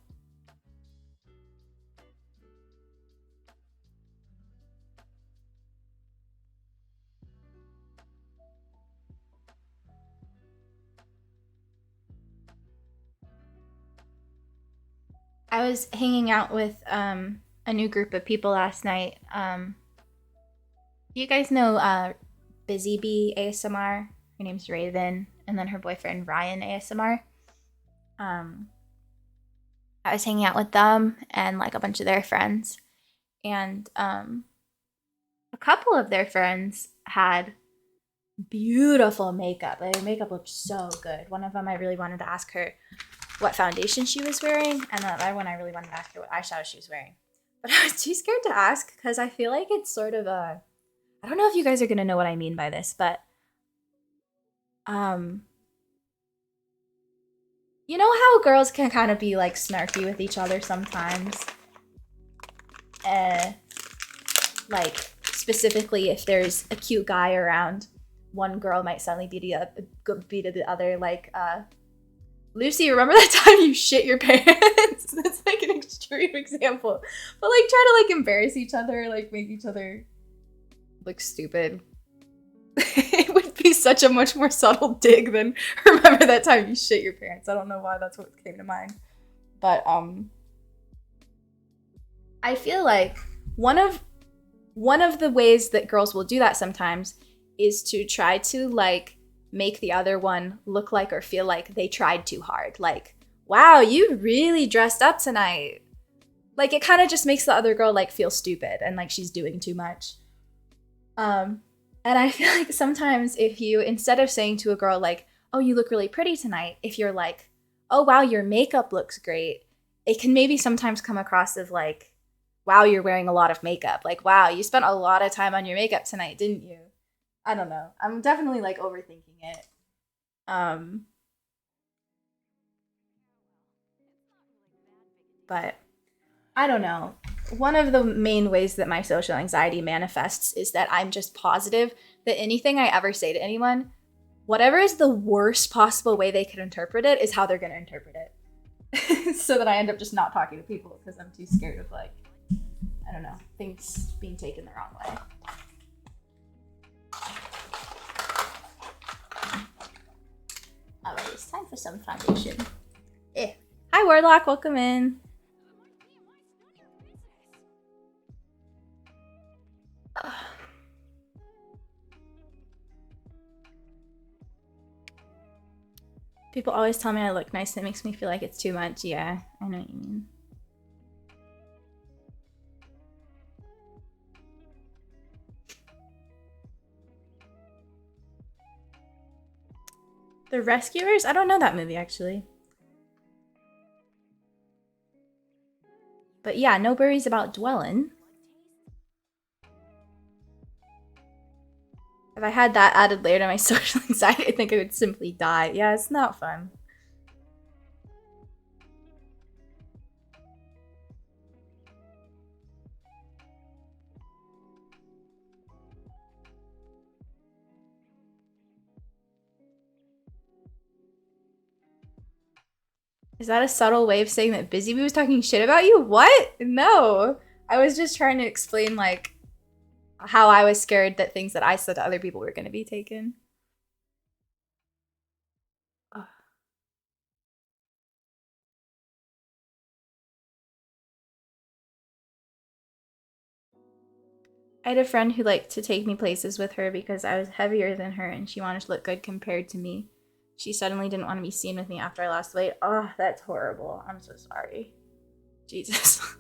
I was hanging out with a new group of people last night. You guys know Busy Bee ASMR? Her name's Raven, and then her boyfriend Ryan ASMR. I was hanging out with them and like a bunch of their friends, and a couple of their friends had beautiful makeup. Their makeup looked so good. One of them I really wanted to ask her what foundation she was wearing, and the other one I really wanted to ask her what eyeshadow she was wearing. But I was too scared to ask because I feel like it's sort of a, I don't know if you guys are gonna know what I mean by this, but you know how girls can kind of be like snarky with each other sometimes? Like specifically if there's a cute guy around, one girl might suddenly be to the other, like Lucy, remember that time you shit your pants? That's like an extreme example. But like try to like embarrass each other, like make each other look stupid. It would be such a much more subtle dig than remember that time you shit your pants. I don't know why that's what came to mind. But I feel like one of the ways that girls will do that sometimes is to try to like make the other one look like or feel like they tried too hard. Like, wow, you really dressed up tonight. Like it kind of just makes the other girl like feel stupid and like she's doing too much. And I feel like sometimes if you, instead of saying to a girl like, oh, you look really pretty tonight, if you're like, oh, wow, your makeup looks great, it can maybe sometimes come across as like, wow, you're wearing a lot of makeup. Like, wow, you spent a lot of time on your makeup tonight, didn't you? I don't know. I'm definitely like overthinking it. But I don't know. One of the main ways that my social anxiety manifests is that I'm just positive that anything I ever say to anyone, whatever is the worst possible way they could interpret it is how they're going to interpret it. so that I end up just not talking to people because I'm too scared of like, I don't know, things being taken the wrong way. Alright, it's time for some foundation. Hi Warlock, welcome in. People always tell me I look nice and it makes me feel like it's too much. Yeah, I know what you mean. The Rescuers? I don't know that movie actually. But yeah, no worries about dwelling. If I had that added later to my social anxiety, I think I would simply die. Yeah, it's not fun. Is that a subtle way of saying that Busy Bee was talking shit about you? What? No. I was just trying to explain, like, how I was scared that things that I said to other people were going to be taken. Ugh. I had a friend who liked to take me places with her because I was heavier than her and she wanted to look good compared to me. She suddenly didn't want to be seen with me after I lost weight. Oh, that's horrible. I'm so sorry. Jesus.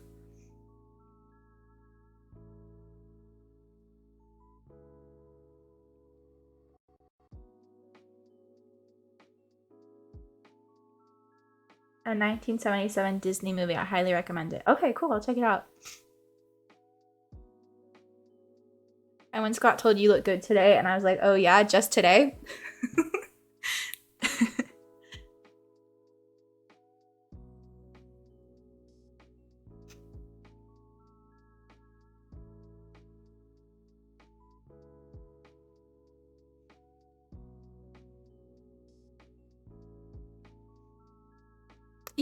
A 1977 Disney movie. I highly recommend it. Okay, cool. I'll check it out. I once got told you look good today, and I was like, oh yeah, just today?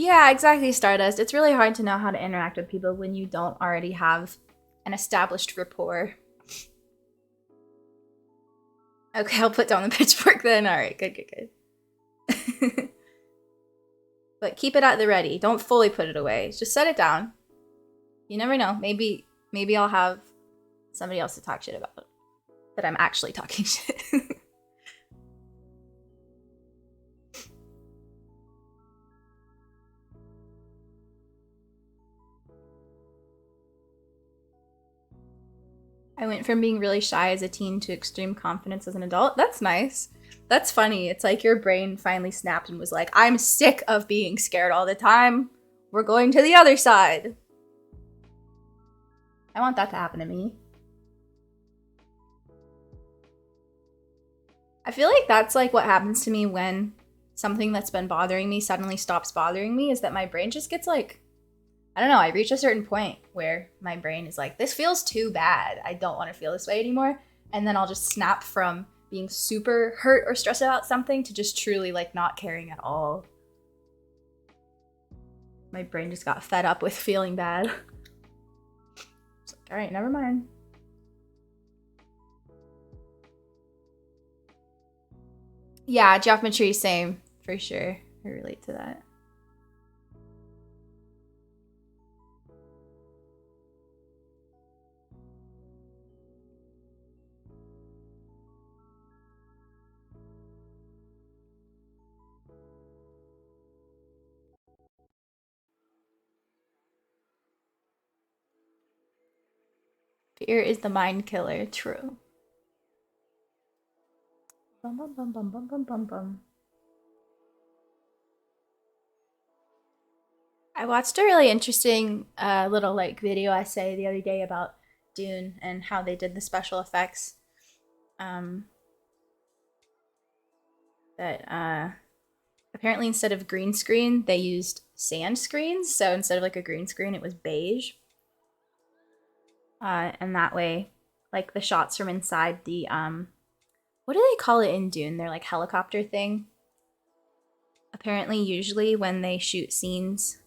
Yeah, exactly, Stardust. It's really hard to know how to interact with people when you don't already have an established rapport. Okay, I'll put down the pitchfork then. Alright, good. But keep it at the ready. Don't fully put it away. Just set it down. You never know. Maybe I'll have somebody else to talk shit about. But I'm actually talking shit. I went from being really shy as a teen to extreme confidence as an adult. That's nice. That's funny. It's like your brain finally snapped and was like, I'm sick of being scared all the time. We're going to the other side. I want that to happen to me. I feel like that's like what happens to me when something that's been bothering me suddenly stops bothering me, is that my brain just gets like, I don't know, I reach a certain point where my brain is like, this feels too bad. I don't want to feel this way anymore. And then I'll just snap from being super hurt or stressed about something to just truly like not caring at all. My brain just got fed up with feeling bad. It's like, all right, never mind. Yeah, geometry, same, for sure. I relate to that. Fear is the mind killer, true. Bum bum bum bum bum bum bum bum. I watched a really interesting little like video essay the other day about Dune and how they did the special effects. Um, that apparently instead of green screen, they used sand screens. So instead of like a green screen, it was beige. And that way, like the shots from inside the what do they call it in Dune? Their like helicopter thing. Apparently, usually when they shoot scenes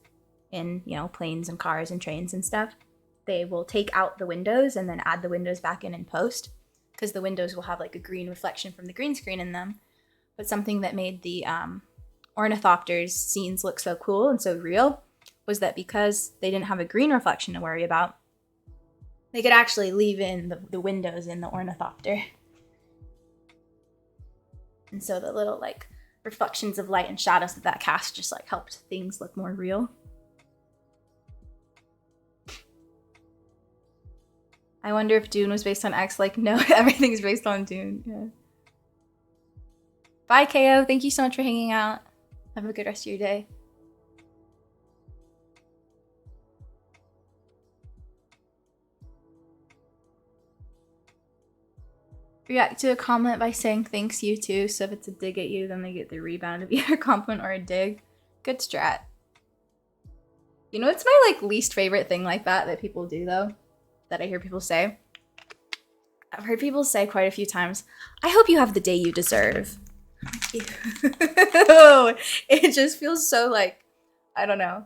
in, you know, planes and cars and trains and stuff, they will take out the windows and then add the windows back in post, because the windows will have like a green reflection from the green screen in them. But something that made the ornithopters scenes look so cool and so real was that because they didn't have a green reflection to worry about, they could actually leave in the windows in the ornithopter. And so the little like reflections of light and shadows that cast just like helped things look more real. I wonder if Dune was based on X. Like, no, everything's based on Dune. Yeah. Bye, KO. Thank you so much for hanging out. Have a good rest of your day. React to a comment by saying thanks, you too. So if it's a dig at you, then they get the rebound of either a compliment or a dig. Good strat. You know, it's my like least favorite thing like that people do though, that I hear people say. I've heard people say quite a few times, I hope you have the day you deserve. It just feels so like, I don't know,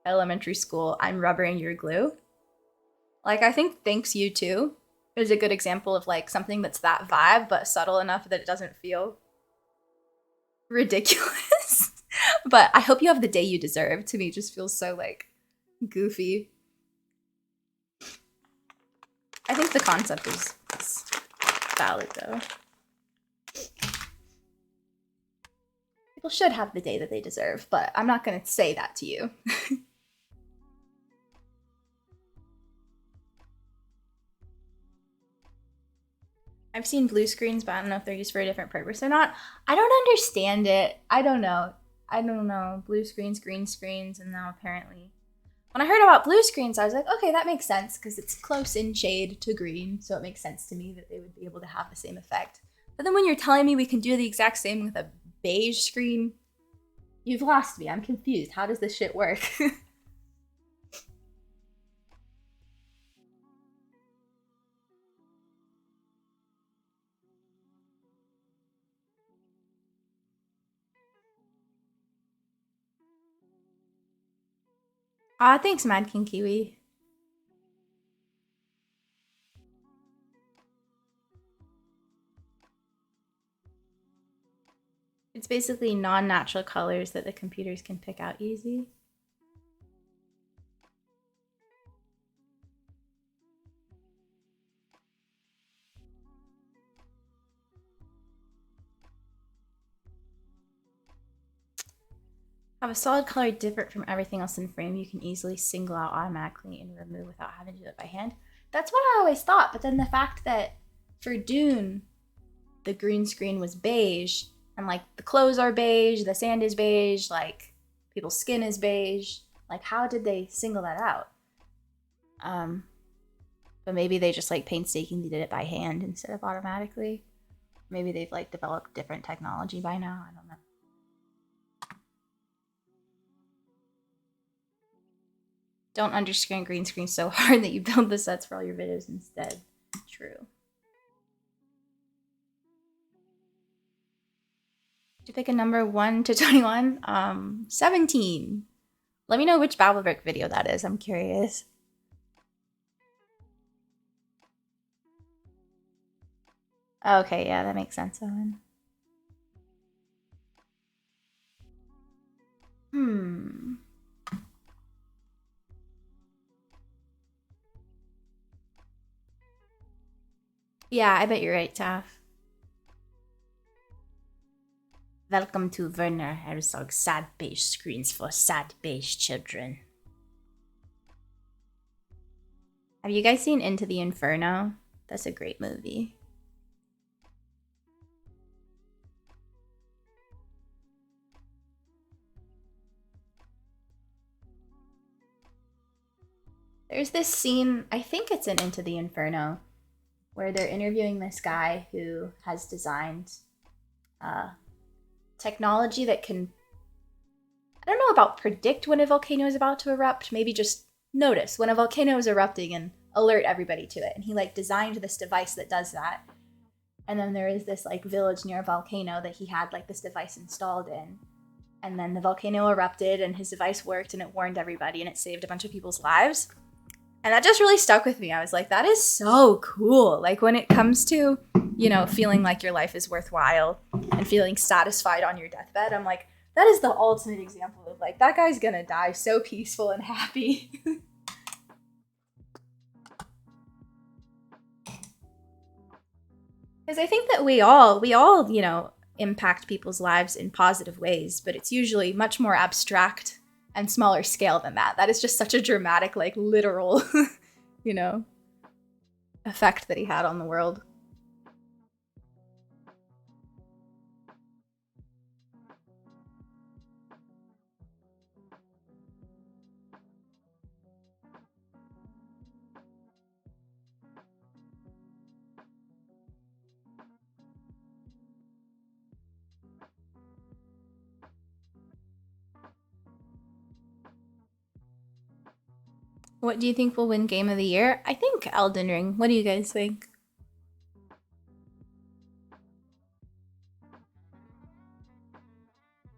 elementary school, I'm rubbering your glue. Like, I think thanks you too is a good example of like something that's that vibe, but subtle enough that it doesn't feel ridiculous. But I hope you have the day you deserve, to me just feels so like goofy. I think the concept is valid though. People should have the day that they deserve, but I'm not gonna say that to you. I've seen blue screens, but I don't know if they're used for a different purpose or not. I don't understand it. I don't know. Blue screens, green screens, and now apparently. When I heard about blue screens, I was like, okay, that makes sense because it's close in shade to green, so it makes sense to me that they would be able to have the same effect. But then when you're telling me we can do the exact same with a beige screen, you've lost me. I'm confused. How does this shit work? Thanks, Mad King Kiwi. It's basically non-natural colors that the computers can pick out easy. Have a solid color different from everything else in frame you can easily single out automatically and remove without having to do it by hand. That's what I always thought, but then the fact that for Dune, the green screen was beige, and like the clothes are beige, the sand is beige, like people's skin is beige. Like, how did they single that out? But maybe they just like painstakingly did it by hand instead of automatically. Maybe they've like developed different technology by now. I don't know. Don't understand green screen so hard that you build the sets for all your videos instead. True. To pick a number 1 to 21? 17. Let me know which Battlebrick video that is. I'm curious. Okay, yeah, that makes sense, Owen. Yeah, I bet you're right, Taff. Welcome to Werner Herzog's Sad Beige Screens for Sad Beige Children. Have you guys seen Into the Inferno? That's a great movie. There's this scene, I think it's in Into the Inferno, where they're interviewing this guy who has designed technology that can, I don't know about predict when a volcano is about to erupt, maybe just notice when a volcano is erupting and alert everybody to it. And he like designed this device that does that. And then there is this like village near a volcano that he had like this device installed in. And then the volcano erupted and his device worked and it warned everybody and it saved a bunch of people's lives. And that just really stuck with me. I was like, that is so cool. Like when it comes to, you know, feeling like your life is worthwhile and feeling satisfied on your deathbed, I'm like, that is the ultimate example of like, that guy's gonna die so peaceful and happy. Because I think that we all, you know, impact people's lives in positive ways, but it's usually much more abstract and smaller scale than that. That is just such a dramatic, like literal, you know, effect that he had on the world. What do you think will win Game of the Year? I think Elden Ring. What do you guys think?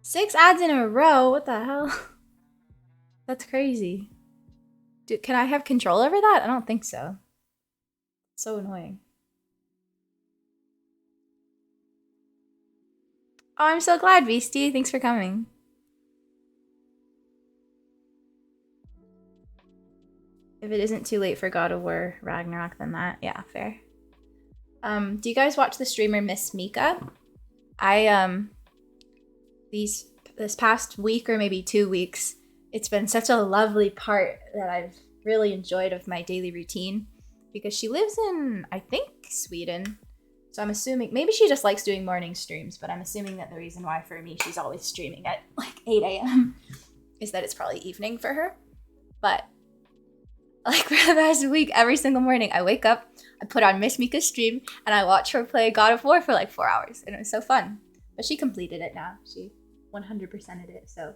Six ads in a row? What the hell? That's crazy. Dude, can I have control over that? I don't think so. So annoying. Oh, I'm so glad, Beastie. Thanks for coming. If it isn't too late for God of War Ragnarok, then that, yeah, fair. Do you guys watch the streamer Miss Mika? This past week or maybe 2 weeks, it's been such a lovely part that I've really enjoyed of my daily routine because she lives in, I think, Sweden. So I'm assuming, maybe she just likes doing morning streams, but I'm assuming that the reason why for me she's always streaming at like 8 a.m. is that it's probably evening for her. But like for the past week, every single morning I wake up, I put on Miss Mika's stream, and I watch her play God of War for like 4 hours. And it was so fun. But she completed it now. She 100%ed it, so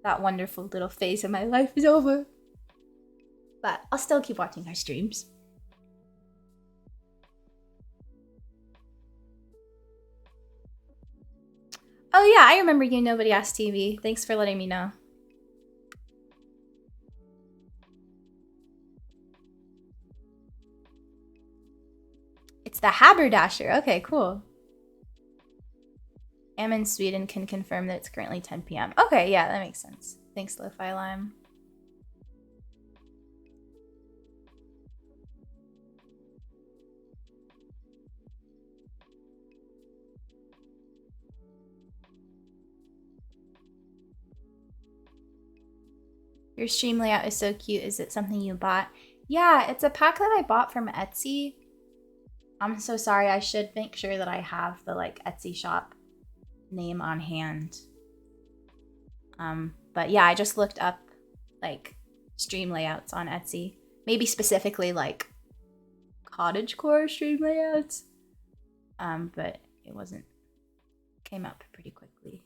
that wonderful little phase of my life is over. But I'll still keep watching her streams. Oh yeah, I remember you, Nobody Asked TV. Thanks for letting me know. It's the Haberdasher. Okay, cool. Am in Sweden, can confirm that it's currently 10 p.m. Okay, yeah, that makes sense. Thanks, Lo-Fi Lime. Your stream layout is so cute. Is it something you bought? Yeah, it's a pack that I bought from Etsy. I'm so sorry. I should make sure that I have the like Etsy shop name on hand. But yeah, I just looked up like stream layouts on Etsy. Maybe specifically like cottagecore stream layouts. But it wasn't, came up pretty quickly.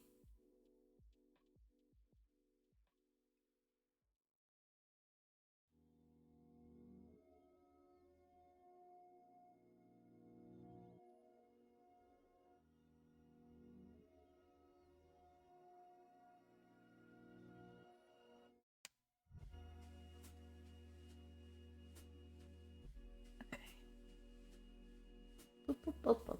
Boop, boop, boop, boop.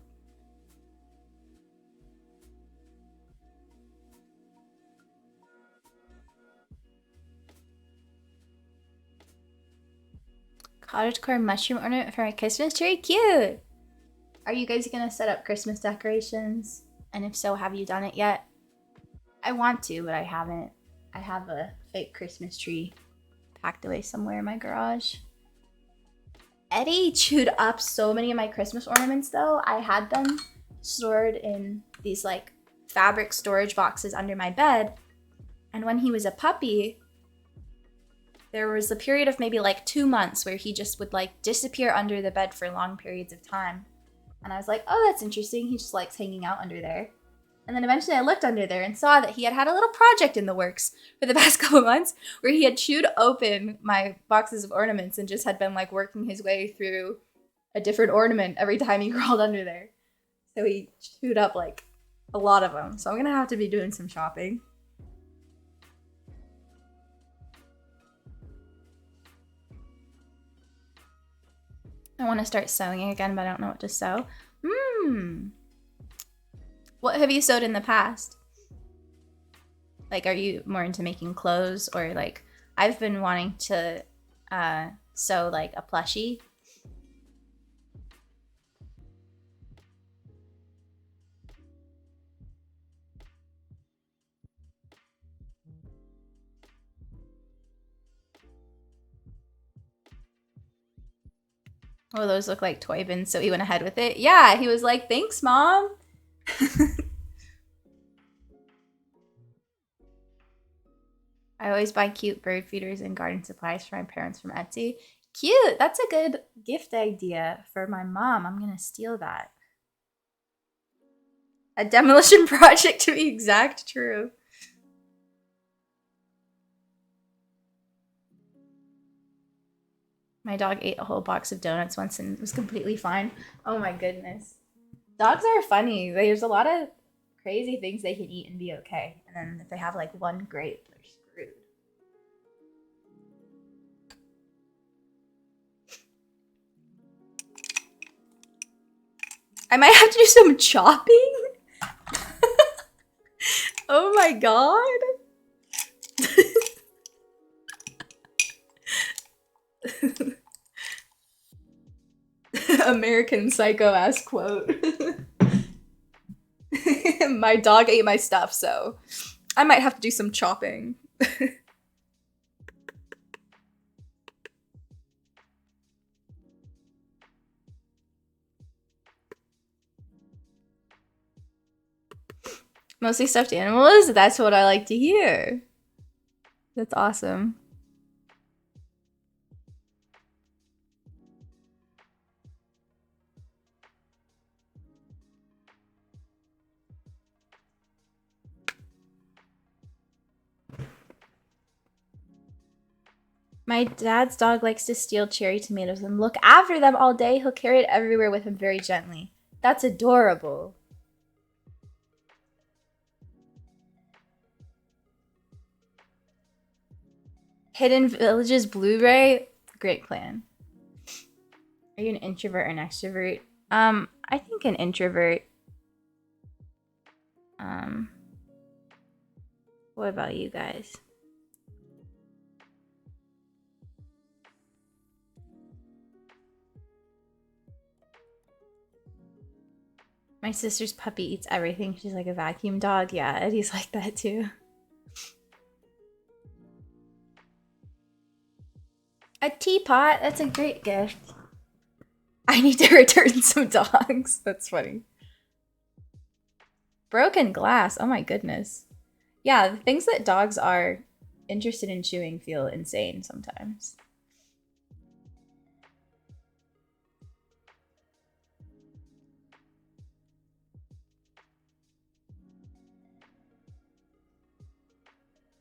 Cottagecore mushroom ornament for my Christmas tree? Cute! Are you guys gonna set up Christmas decorations? And if so, have you done it yet? I want to, but I haven't. I have a fake Christmas tree packed away somewhere in my garage. Eddie chewed up so many of my Christmas ornaments though. I had them stored in these like fabric storage boxes under my bed. And when he was a puppy, there was a period of maybe like 2 months where he just would like disappear under the bed for long periods of time. And I was like, oh, that's interesting. He just likes hanging out under there. And then eventually I looked under there and saw that he had a little project in the works for the past couple months where he had chewed open my boxes of ornaments and just had been like working his way through a different ornament every time he crawled under there. So he chewed up like A lot of them. So I'm gonna have to be doing some shopping. I want to start sewing again, but I don't know what to sew. What have you sewed in the past? Like, are you more into making clothes, or like, I've been wanting to sew like a plushie. Oh, those look like toy bins, so he went ahead with it. Yeah, he was like, thanks, Mom. I always buy cute bird feeders and garden supplies for my parents from Etsy. Cute. That's a good gift idea for my mom. I'm going to steal that. A demolition project, to be exact. True. My dog ate a whole box of donuts once and was completely fine. Oh my goodness. Dogs are funny. There's a lot of crazy things they can eat and be okay. And then if they have like one grape, they're screwed. I might have to do some chopping. Oh my god. American Psycho-ass quote. My dog ate my stuff, so I might have to do some chopping. Mostly stuffed animals? That's what I like to hear. That's awesome. My dad's dog likes to steal cherry tomatoes and look after them all day. He'll carry it everywhere with him very gently. That's adorable. Hidden Villages Blu-ray? Great plan. Are you an introvert or an extrovert? I think an introvert. What about you guys? My sister's puppy eats everything. She's like a vacuum dog. Yeah, Eddie's like that too. A teapot? That's a great gift. I need to return some dogs. That's funny. Broken glass. Oh my goodness. Yeah, the things that dogs are interested in chewing feel insane sometimes.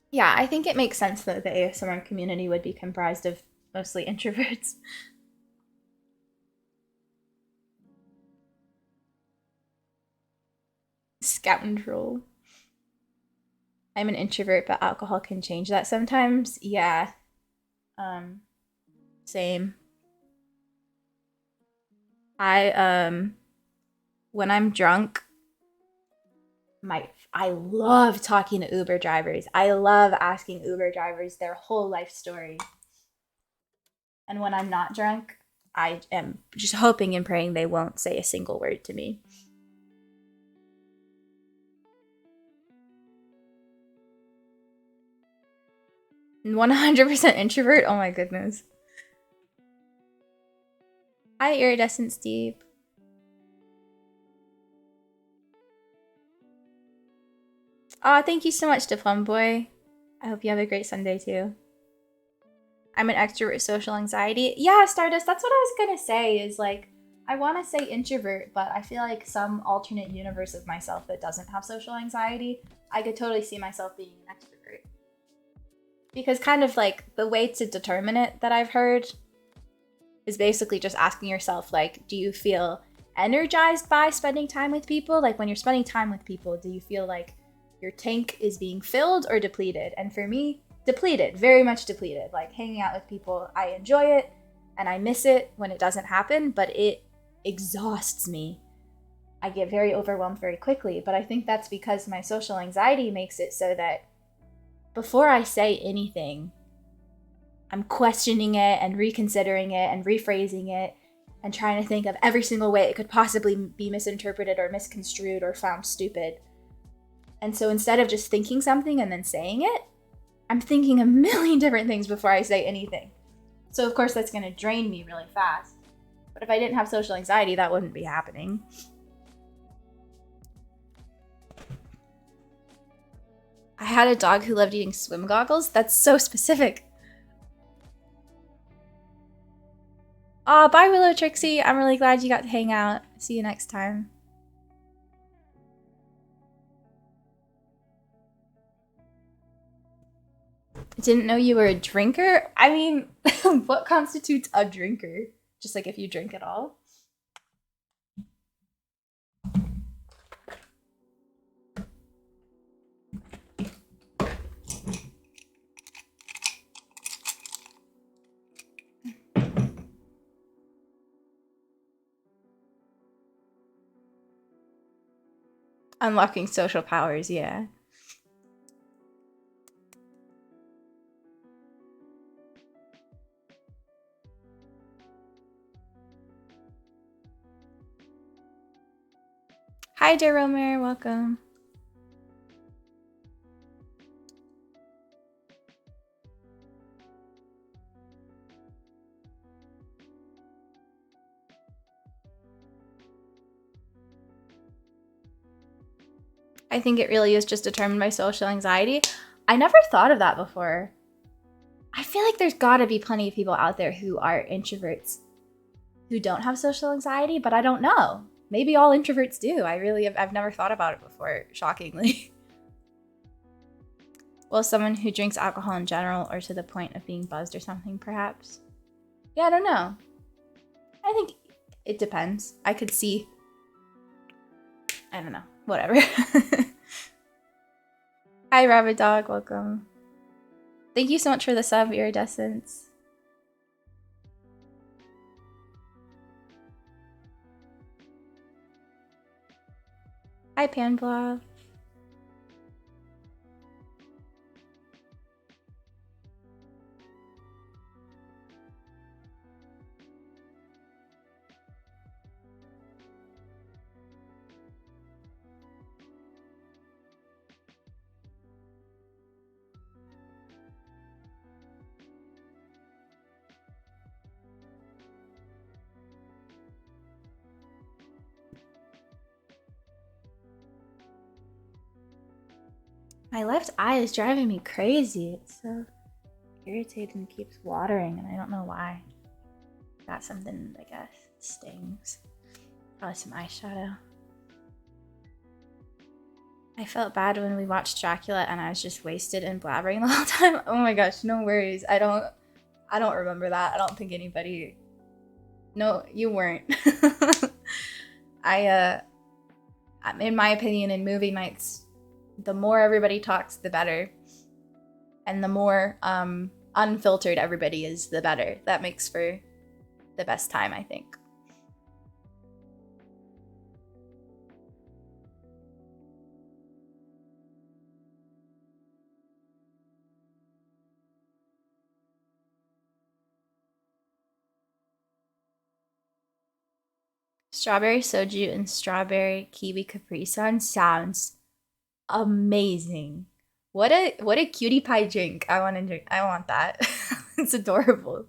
Yeah, I think it makes sense that the ASMR community would be comprised of mostly introverts. Scoundrel. I'm an introvert, but alcohol can change that sometimes. Yeah. Same. When I'm drunk, I love talking to Uber drivers. I love asking Uber drivers their whole life story. And when I'm not drunk, I am just hoping and praying they won't say a single word to me. And 100% introvert? Oh my goodness. Hi, Iridescent Steve. Aw, thank you so much, Diplom Boy. I hope you have a great Sunday too. I'm an extrovert with social anxiety. Yeah, Stardust, that's what I was gonna say is like, I wanna say introvert, but I feel like some alternate universe of myself that doesn't have social anxiety, I could totally see myself being an extrovert. Because kind of like the way to determine it that I've heard is basically just asking yourself like, do you feel energized by spending time with people? Like when you're spending time with people, do you feel like your tank is being filled or depleted? And for me, depleted, very much depleted. Like hanging out with people, I enjoy it and I miss it when it doesn't happen, but it exhausts me. I get very overwhelmed very quickly, but I think that's because my social anxiety makes it so that before I say anything, I'm questioning it and reconsidering it and rephrasing it and trying to think of every single way it could possibly be misinterpreted or misconstrued or found stupid. And so instead of just thinking something and then saying it, I'm thinking a million different things before I say anything. So of course that's going to drain me really fast. But if I didn't have social anxiety, that wouldn't be happening. I had a dog who loved eating swim goggles. That's so specific. Aw, bye Willow Trixie. I'm really glad you got to hang out. See you next time. Didn't know you were a drinker? I mean, what constitutes a drinker? Just like if you drink at all? Unlocking social powers, yeah. Hi, dear Romer, welcome. I think it really is just determined by social anxiety. I never thought of that before. I feel like there's gotta be plenty of people out there who are introverts who don't have social anxiety, but I don't know. Maybe all introverts do. I've never thought about it before, shockingly. Well, someone who drinks alcohol in general or to the point of being buzzed or something, perhaps. Yeah, I don't know. I think it depends. I could see. I don't know. Whatever. Hi, Rabbit Dog. Welcome. Thank you so much for the sub, Iridescence. Hi, Panblob. My left eye is driving me crazy. It's so irritating and keeps watering, and I don't know why. Got something, I guess. Stings. Probably some eyeshadow. I felt bad when we watched Dracula and I was just wasted and blabbering the whole time. Oh my gosh, no worries. I don't remember that. I don't think anybody. No, you weren't. In my opinion, in movie nights, the more everybody talks, the better. And the more unfiltered everybody is, the better. That makes for the best time, I think. Strawberry soju and strawberry kiwi Capri Sun sounds amazing. What a cutie pie drink. I want to drink. I want that. It's adorable.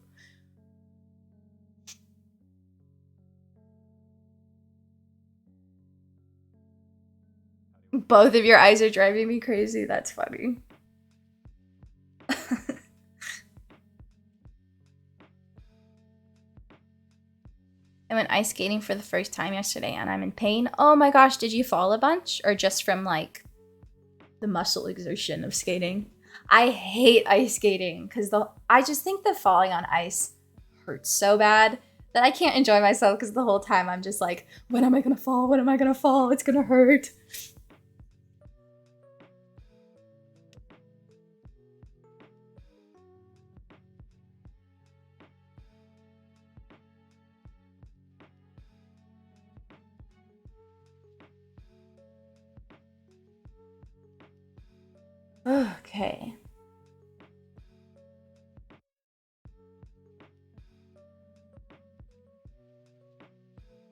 Both of your eyes are driving me crazy. That's funny. I went ice skating for the first time yesterday and I'm in pain. Oh my gosh, did you fall a bunch? Or just from like the muscle exertion of skating? I hate ice skating because I just think that falling on ice hurts so bad. that I can't enjoy myself because the whole time I'm just like, when am I gonna fall? When am I gonna fall? It's gonna hurt. Okay.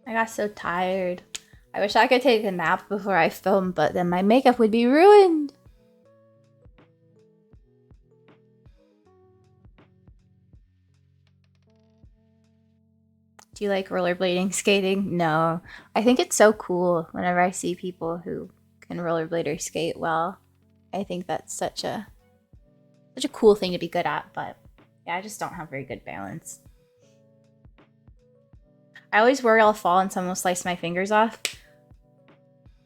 I got so tired. I wish I could take a nap before I film, but then my makeup would be ruined. Do you like rollerblading, skating? No. I think it's so cool whenever I see people who can rollerblade or skate well. I think that's such a cool thing to be good at, but yeah, I just don't have very good balance. I always worry I'll fall and someone will slice my fingers off.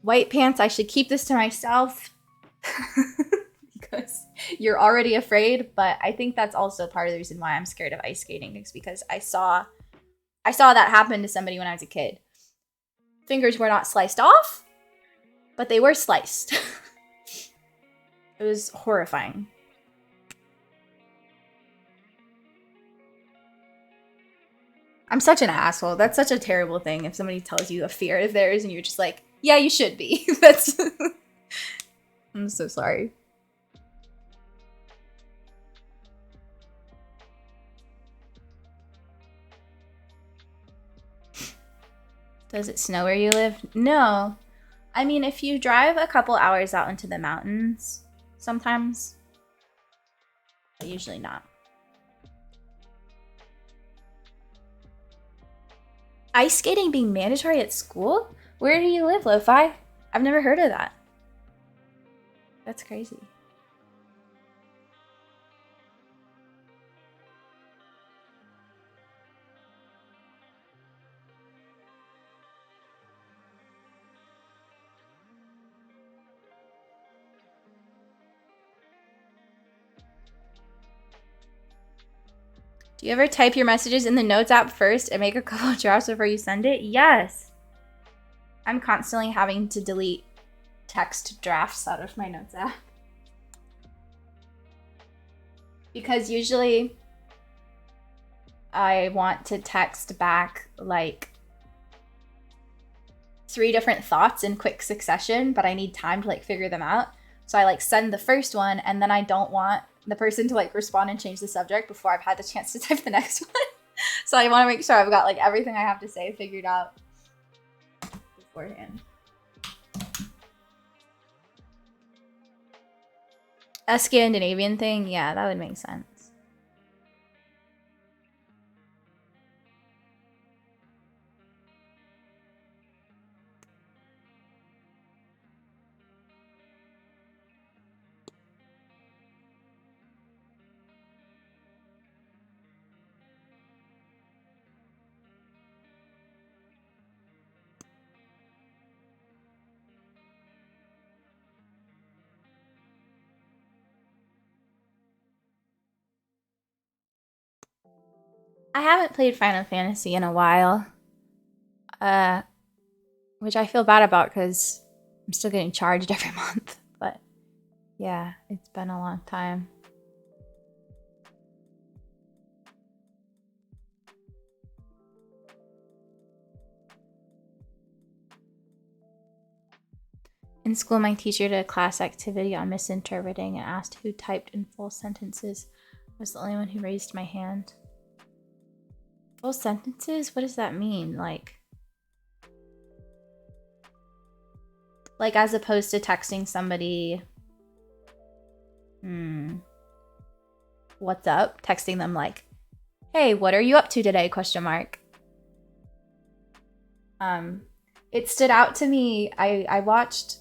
White pants, I should keep this to myself because you're already afraid, but I think that's also part of the reason why I'm scared of ice skating is because I saw that happen to somebody when I was a kid. Fingers were not sliced off, but they were sliced. It was horrifying. I'm such an asshole. That's such a terrible thing if somebody tells you a fear of theirs and you're just like, yeah, you should be. That's... I'm so sorry. Does it snow where you live? No. I mean, if you drive a couple hours out into the mountains, sometimes, but usually not. Ice skating being mandatory at school? Where do you live, Lo-Fi? I've never heard of that. That's crazy. Do you ever type your messages in the Notes app first and make a couple of drafts before you send it? Yes. I'm constantly having to delete text drafts out of my Notes app. Because usually I want to text back like 3 different thoughts in quick succession, but I need time to like figure them out. So I like send the first one and then I don't want the person to like respond and change the subject before I've had the chance to type the next one. So I want to make sure I've got like everything I have to say figured out beforehand. A Scandinavian thing? Yeah, that would make sense. I haven't played Final Fantasy in a while. Which I feel bad about because I'm still getting charged every month. But yeah, it's been a long time. In school, my teacher did a class activity on misinterpreting and asked who typed in full sentences. I was the only one who raised my hand. Full sentences? What does that mean? Like as opposed to texting somebody, what's up? Texting them like, hey, what are you up to today? ? It stood out to me. I watched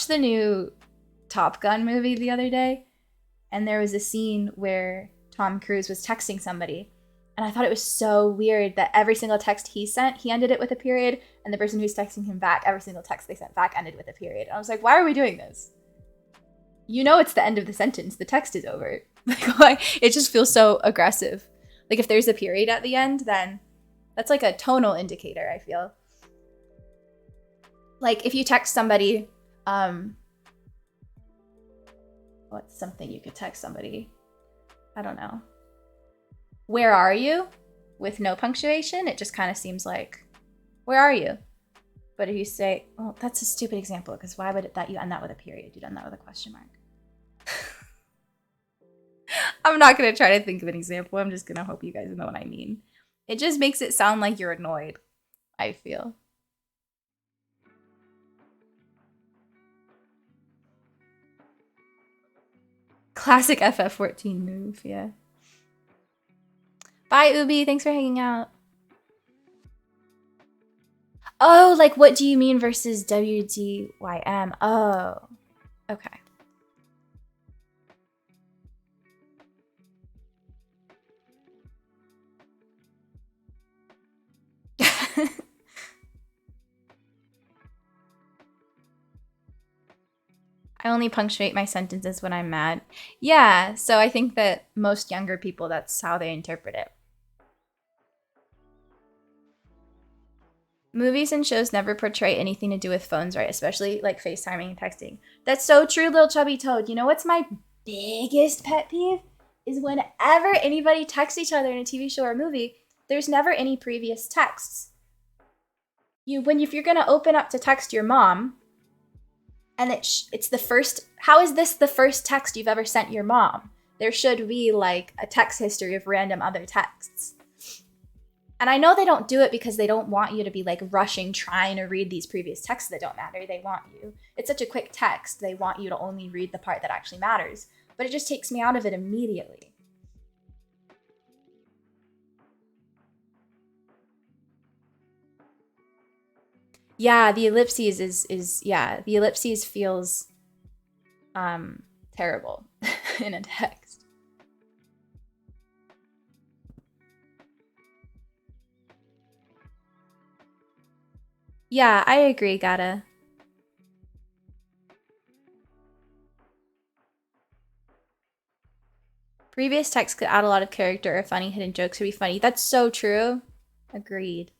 the new Top Gun movie the other day, and there was a scene where Tom Cruise was texting somebody. And I thought it was so weird that every single text he sent, he ended it with a period, and the person who's texting him back, every single text they sent back ended with a period. And I was like, why are we doing this? You know it's the end of the sentence. The text is over. Like, why? It just feels so aggressive. Like, if there's a period at the end, then That's like a tonal indicator, I feel. Like if you text somebody, what's something you could text somebody? I don't know. Where are you? With no punctuation, it just kind of seems like, where are you? But if you say, well, that's a stupid example, because why would you end that with a period? You'd end that with a question mark. I'm not going to try to think of an example. I'm just going to hope you guys know what I mean. It just makes it sound like you're annoyed, I feel. Classic FF14 move, yeah. Bye, Ubi. Thanks for hanging out. Oh, like what do you mean versus WDYM? Oh, okay. I only punctuate my sentences when I'm mad. Yeah, so I think that most younger people, that's how they interpret it. Movies and shows never portray anything to do with phones, right? Especially like FaceTiming and texting. That's so true, little chubby toad. You know what's my biggest pet peeve? Is whenever anybody texts each other in a TV show or movie, there's never any previous texts. If you're gonna open up to text your mom, and it's the first, how is this the first text you've ever sent your mom? There should be like a text history of random other texts. And I know they don't do it because they don't want you to be like rushing trying to read these previous texts that don't matter. They want you. It's such a quick text. They want you to only read the part that actually matters. But it just takes me out of it immediately. Yeah, the ellipses the ellipses feels terrible in a text. Yeah, I agree, Gata. Previous text could add a lot of character or funny hidden jokes would be funny. That's so true. Agreed.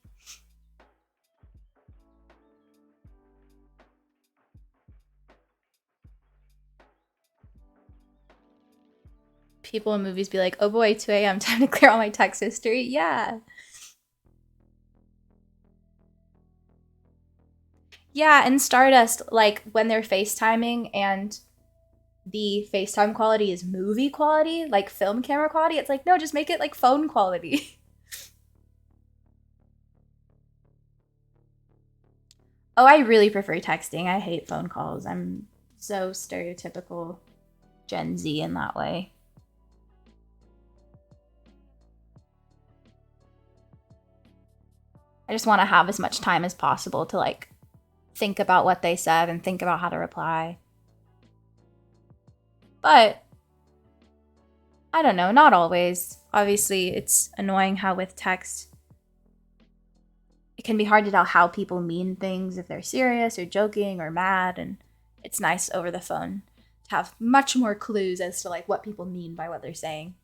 People in movies be like, oh boy, 2 a.m. time to clear all my text history. Yeah. Yeah, and Stardust, like when they're FaceTiming and the FaceTime quality is movie quality, like film camera quality, it's like, no, just make it like phone quality. Oh, I really prefer texting. I hate phone calls. I'm so stereotypical Gen Z in that way. I just want to have as much time as possible to like think about what they said and think about how to reply. But I don't know, not always. Obviously, it's annoying how with text, it can be hard to tell how people mean things, if they're serious or joking or mad, and it's nice over the phone to have much more clues as to like what people mean by what they're saying.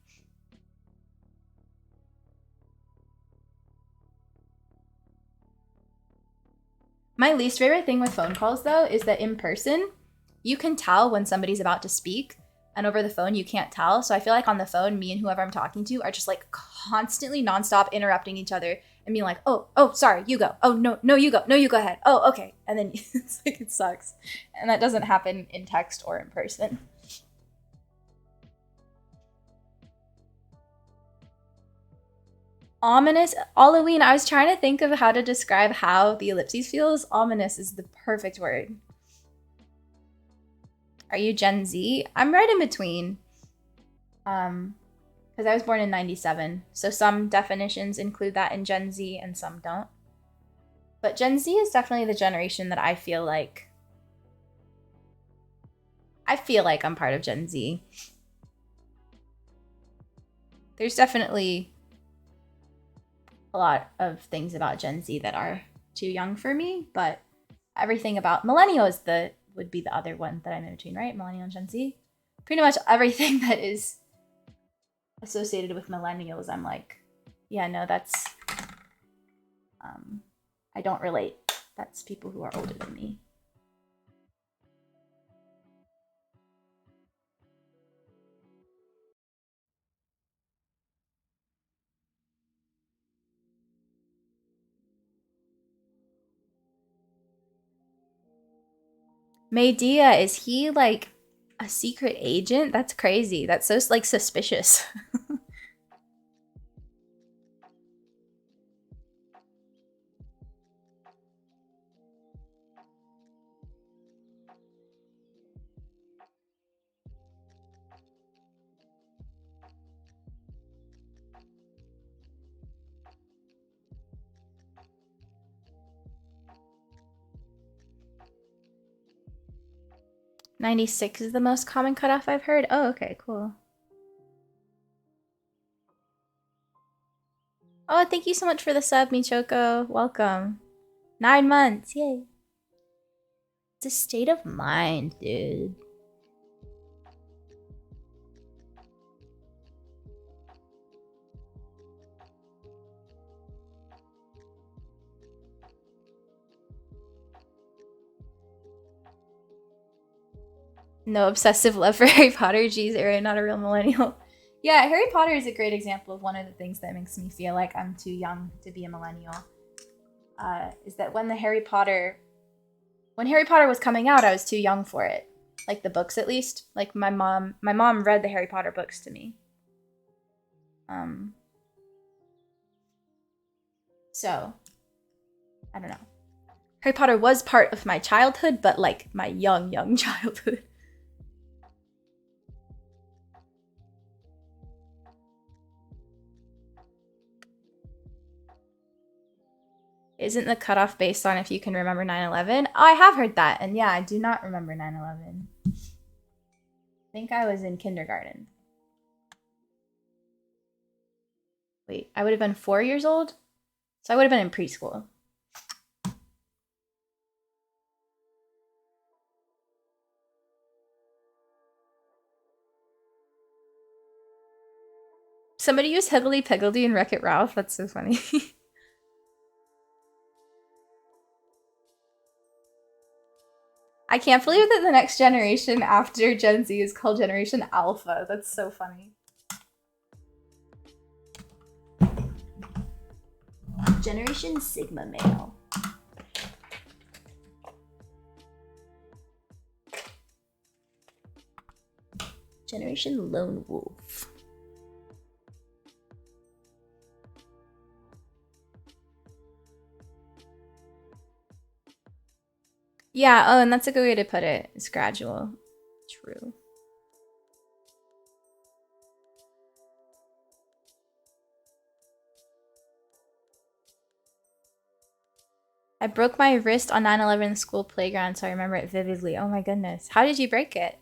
My least favorite thing with phone calls, though, is that in person, you can tell when somebody's about to speak, and over the phone, you can't tell. So I feel like on the phone, me and whoever I'm talking to are just like constantly nonstop interrupting each other and being like, oh, sorry, you go. Oh, no, you go. No, you go ahead. Oh, okay. And then it's like, it sucks. And that doesn't happen in text or in person. Ominous. Halloween. I was trying to think of how to describe how the ellipses feels. Ominous is the perfect word. Are you Gen Z? I'm right in between. Because I was born in 97. So some definitions include that in Gen Z and some don't. But Gen Z is definitely the generation that I feel like I'm part of Gen Z. There's definitely a lot of things about Gen Z that are too young for me, but everything about millennial would be the other one that I'm in between, right? Millennial and Gen Z. Pretty much everything that is associated with millennials, I'm like, yeah, no, that's I don't relate. That's people who are older than me. Medea, is he like a secret agent? That's crazy. That's so like suspicious. '96 is the most common cutoff I've heard. Oh, okay, cool. Oh, thank you so much for the sub, Michoko. Welcome. 9 months, yay. It's a state of mind, dude. No obsessive love for Harry Potter. Geez, Aaron, not a real millennial. Yeah, Harry Potter is a great example of one of the things that makes me feel like I'm too young to be a millennial. Is that when Harry Potter was coming out, I was too young for it. Like the books, at least. Like my mom read the Harry Potter books to me. So I don't know. Harry Potter was part of my childhood, but like my young childhood. Isn't the cutoff based on if you can remember 9/11? Oh, I have heard that, and yeah, I do not remember 9/11. I think I was in kindergarten. Wait, I would have been 4 years old? So I would have been in preschool. Somebody used Higgledy Piggledy and Wreck-It Ralph. That's so funny. I can't believe that the next generation after Gen Z is called Generation Alpha. That's so funny. Generation Sigma male. Generation Lone Wolf. Yeah, oh, and that's a good way to put it. It's gradual. True. I broke my wrist on 9/11 school playground, so I remember it vividly. Oh my goodness. How did you break it?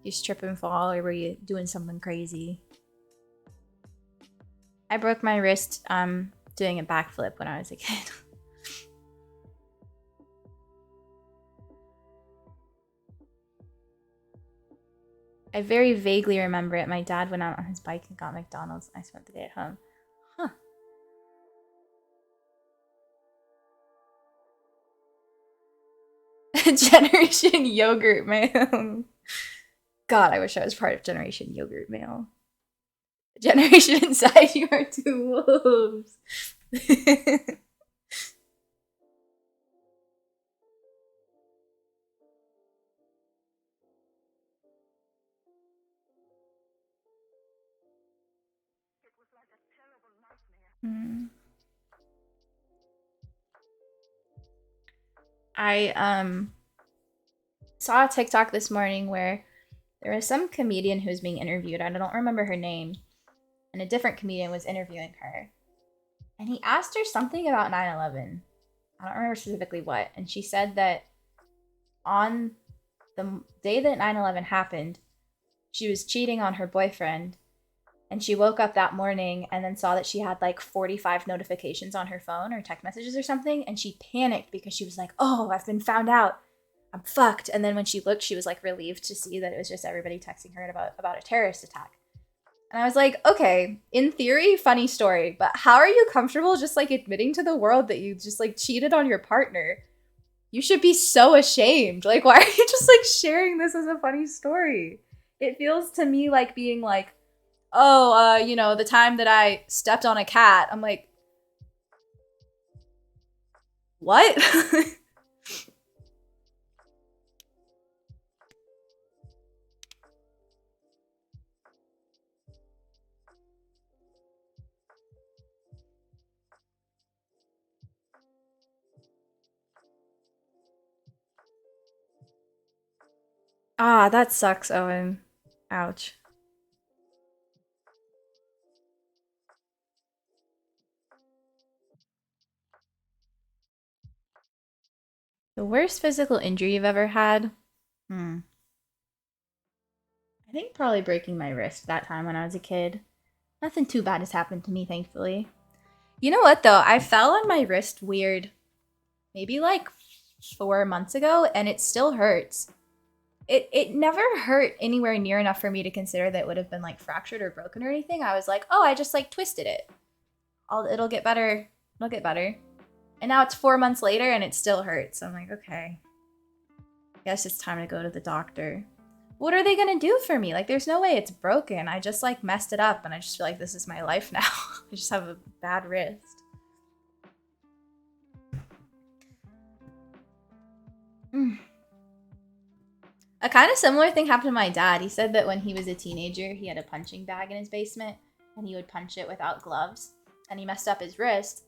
You trip and fall, or were you doing something crazy? I broke my wrist doing a backflip when I was a kid. I very vaguely remember it. My dad went out on his bike and got McDonald's. I spent the day at home. Huh. Generation Yogurt Mail. God, I wish I was part of Generation Yogurt Mail. Generation inside you are two wolves. I saw a TikTok this morning where there was some comedian who was being interviewed. I don't remember her name. And a different comedian was interviewing her. And he asked her something about 9/11. I don't remember specifically what. And she said that on the day that 9/11 happened, she was cheating on her boyfriend. And she woke up that morning and then saw that she had like 45 notifications on her phone or text messages or something. And she panicked because she was like, oh, I've been found out. I'm fucked. And then when she looked, she was like relieved to see that it was just everybody texting her about a terrorist attack. And I was like, okay, in theory, funny story, but how are you comfortable just like admitting to the world that you just like cheated on your partner? You should be so ashamed. Like, why are you just like sharing this as a funny story? It feels to me like being like, oh, the time that I stepped on a cat. I'm like, what? Ah, that sucks, Owen. Ouch. The worst physical injury you've ever had? Hmm. I think probably breaking my wrist that time when I was a kid. Nothing too bad has happened to me, thankfully. You know what, though? I fell on my wrist weird, maybe like 4 months ago, and it still hurts. It never hurt anywhere near enough for me to consider that it would have been like fractured or broken or anything. I was like, oh, I just like twisted it. It'll get better. It'll get better. And now it's 4 months later and it still hurts. I'm like, okay. I guess it's time to go to the doctor. What are they gonna do for me? Like, there's no way it's broken. I just like messed it up and I just feel like this is my life now. I just have a bad wrist. A kind of similar thing happened to my dad. He said that when he was a teenager, he had a punching bag in his basement and he would punch it without gloves. And he messed up his wrist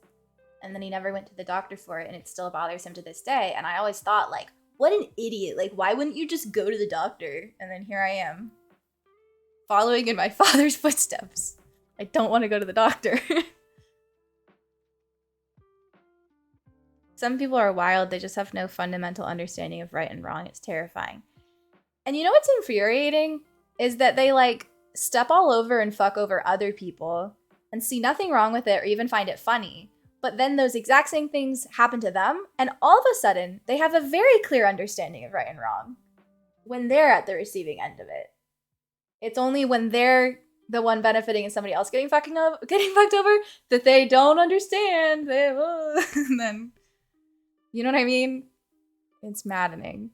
and then he never went to the doctor for it and it still bothers him to this day. And I always thought, like, what an idiot. Like, why wouldn't you just go to the doctor? And then here I am, following in my father's footsteps. I don't want to go to the doctor. Some people are wild. They just have no fundamental understanding of right and wrong. It's terrifying. And you know what's infuriating? Is that they like step all over and fuck over other people and see nothing wrong with it or even find it funny. But then those exact same things happen to them, and all of a sudden, they have a very clear understanding of right and wrong when they're at the receiving end of it. It's only when they're the one benefiting and somebody else getting fucked over that they don't understand. And then, you know what I mean? It's maddening.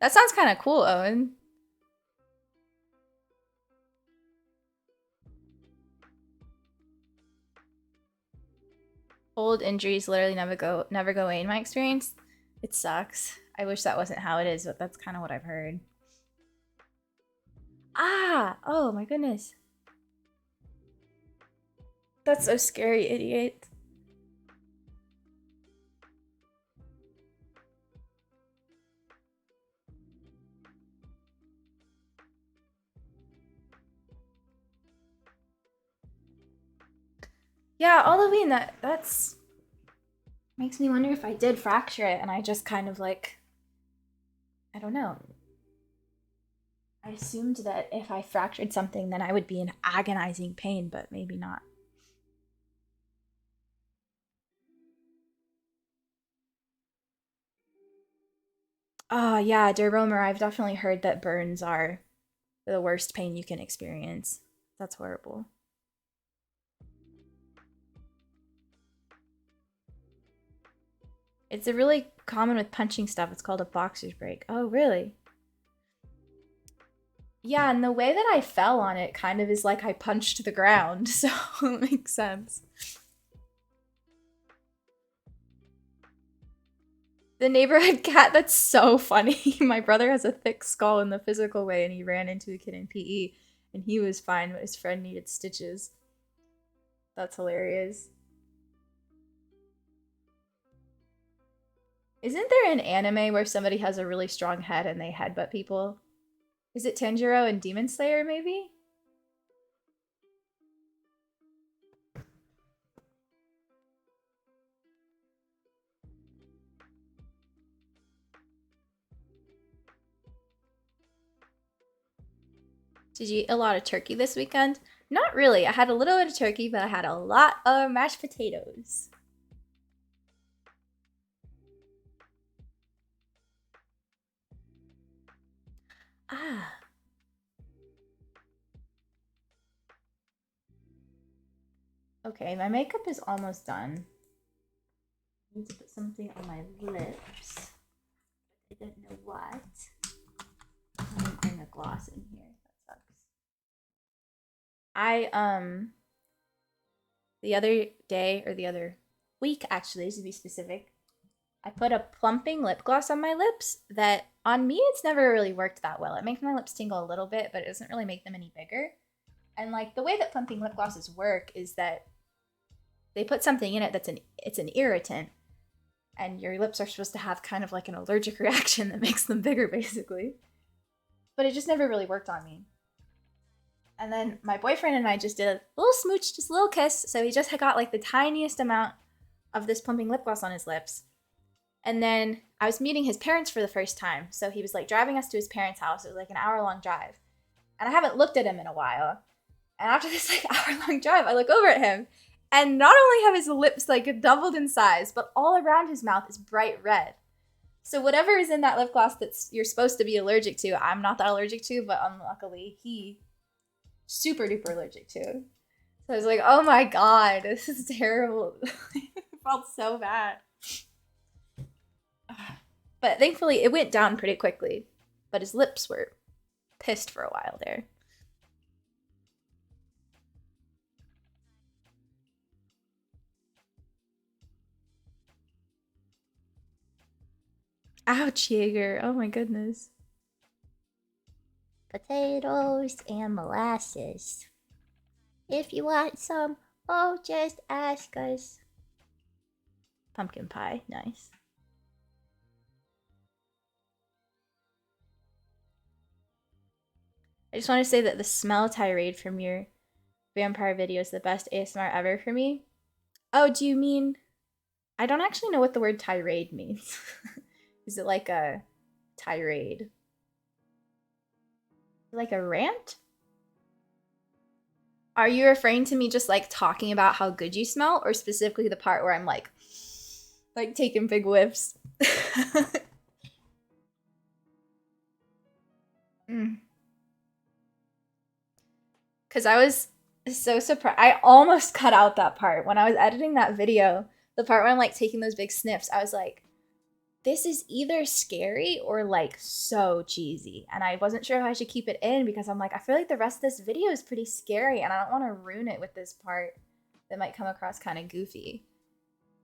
That sounds kind of cool, Owen. Old injuries literally never go away in my experience. It sucks. I wish that wasn't how it is, but that's kind of what I've heard. Ah! Oh my goodness. That's so scary, idiot. Yeah, Halloween, that's makes me wonder if I did fracture it and I just kind of like, I don't know. I assumed that if I fractured something, then I would be in agonizing pain, but maybe not. Ah, yeah, Derbomer, I've definitely heard that burns are the worst pain you can experience. That's horrible. It's a really common with punching stuff. It's called a boxer's break. Oh, really? Yeah, and the way that I fell on it kind of is like I punched the ground, so it makes sense. The neighborhood cat, that's so funny. My brother has a thick skull in the physical way, and he ran into a kid in PE, and he was fine, but his friend needed stitches. That's hilarious. Isn't there an anime where somebody has a really strong head and they headbutt people? Is it Tanjiro and Demon Slayer, maybe? Did you eat a lot of turkey this weekend? Not really. I had a little bit of turkey, but I had a lot of mashed potatoes. Okay, my makeup is almost done. I need to put something on my lips. I don't know what. Let me bring a gloss in here. That sucks. The other day, or the other week actually, to be specific, I put a plumping lip gloss on my lips that on me it's never really worked that well. It makes my lips tingle a little bit, but it doesn't really make them any bigger. And like the way that plumping lip glosses work is that they put something in it that's an irritant, and your lips are supposed to have kind of like an allergic reaction that makes them bigger basically. But it just never really worked on me. And then my boyfriend and I just did a little smooch, just a little kiss. So he just got like the tiniest amount of this plumping lip gloss on his lips. And then I was meeting his parents for the first time. So he was like driving us to his parents' house. It was like an hour-long drive. And I haven't looked at him in a while. And after this like hour-long drive, I look over at him. And not only have his lips like doubled in size, but all around his mouth is bright red. So whatever is in that lip gloss that you're supposed to be allergic to, I'm not that allergic to, but unluckily he super duper allergic to. So I was like, oh my god, this is terrible. I felt so bad. But thankfully it went down pretty quickly. But his lips were pissed for a while there. Ouch, Jaeger. Oh my goodness. Potatoes and molasses. If you want some, oh, just ask us. Pumpkin pie, nice. I just want to say that the smell tirade from your vampire video is the best ASMR ever for me. Oh, do you mean... I don't actually know what the word tirade means. Is it like a tirade? Like a rant? Are you referring to me just like talking about how good you smell, or specifically the part where I'm like taking big whiffs? Because I was so surprised. I almost cut out that part when I was editing that video. The part where I'm like taking those big sniffs, I was like, this is either scary or like so cheesy. And I wasn't sure if I should keep it in because I'm like, I feel like the rest of this video is pretty scary and I don't want to ruin it with this part that might come across kind of goofy.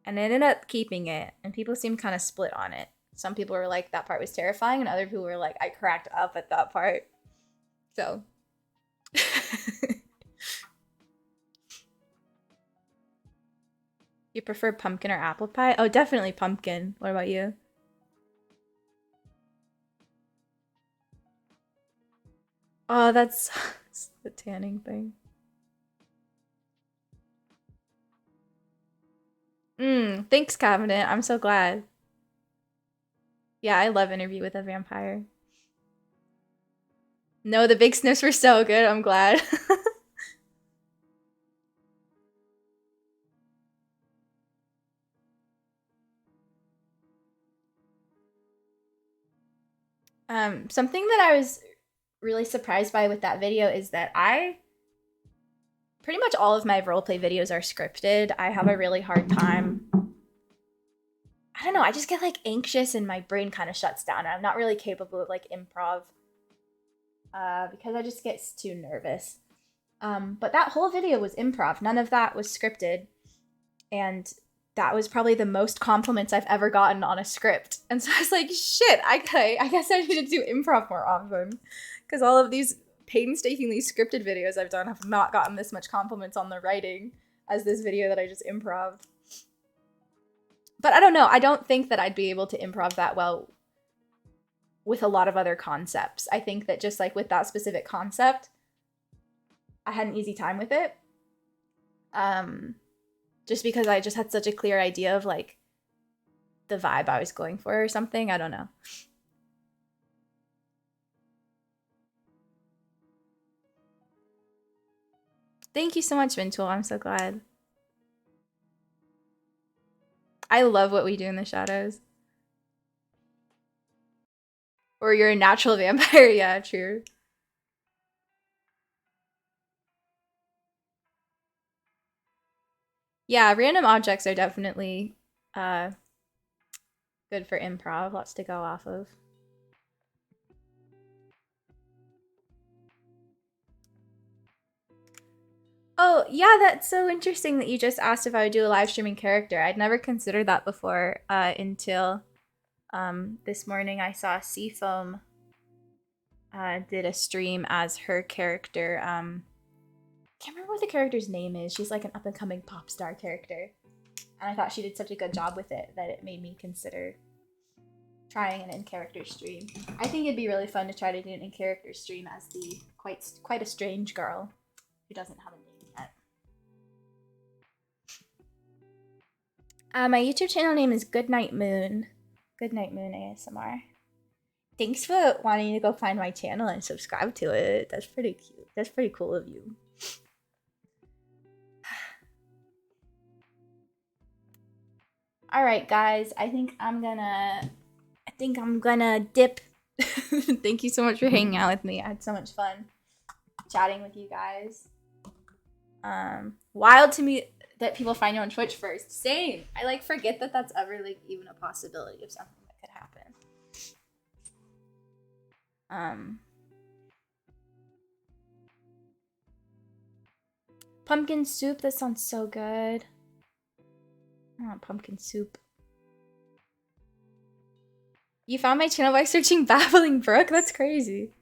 And I ended up keeping it, and people seemed kind of split on it. Some people were like, that part was terrifying, and other people were like, I cracked up at that part. So. You prefer pumpkin or apple pie? Oh, definitely pumpkin. What about you? Oh, that's the tanning thing. Thanks, Cabinet. I'm so glad. Yeah, I love Interview with a Vampire. No, the big sniffs were so good. I'm glad. Something that I was really surprised by with that video is that pretty much all of my roleplay videos are scripted. I have a really hard time. I don't know, I just get like anxious and my brain kind of shuts down. I'm not really capable of like improv because I just get too nervous. But that whole video was improv. None of that was scripted. And that was probably the most compliments I've ever gotten on a script. And so I was like, shit, I guess I need to do improv more often. Because all of these painstakingly scripted videos I've done have not gotten this much compliments on the writing as this video that I just improv'd. But I don't know. I don't think that I'd be able to improv that well with a lot of other concepts. I think that just like with that specific concept, I had an easy time with it. Just because I just had such a clear idea of like the vibe I was going for or something. I don't know. Thank you so much, Vintool. I'm so glad. I love what we do in the shadows. Or you're a natural vampire. Yeah, true. Yeah, random objects are definitely good for improv. Lots to go off of. Oh, yeah, that's so interesting that you just asked if I would do a live streaming character. I'd never considered that before until this morning I saw Seafoam did a stream as her character. Can't remember what the character's name is. She's like an up and coming pop star character. And I thought she did such a good job with it that it made me consider trying an in-character stream. I think it'd be really fun to try to do an in-character stream as the quite a strange girl who doesn't have a name yet. My YouTube channel name is Goodnight Moon. Goodnight Moon ASMR. Thanks for wanting to go find my channel and subscribe to it. That's pretty cute. That's pretty cool of you. All right, guys. I think I'm gonna dip. Thank you so much for hanging out with me. I had so much fun chatting with you guys. Wild to me that people find you on Twitch first. Same. I like forget that that's ever like even a possibility of something that could happen. Pumpkin soup. That sounds so good. I want pumpkin soup. You found my channel by searching Babbling Brook? That's crazy.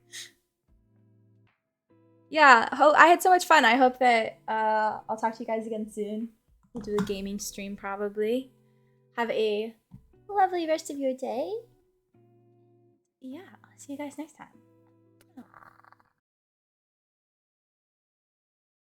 Yeah, I had so much fun. I hope that I'll talk to you guys again soon. We'll do a gaming stream probably. Have a lovely rest of your day. Yeah, see you guys next time.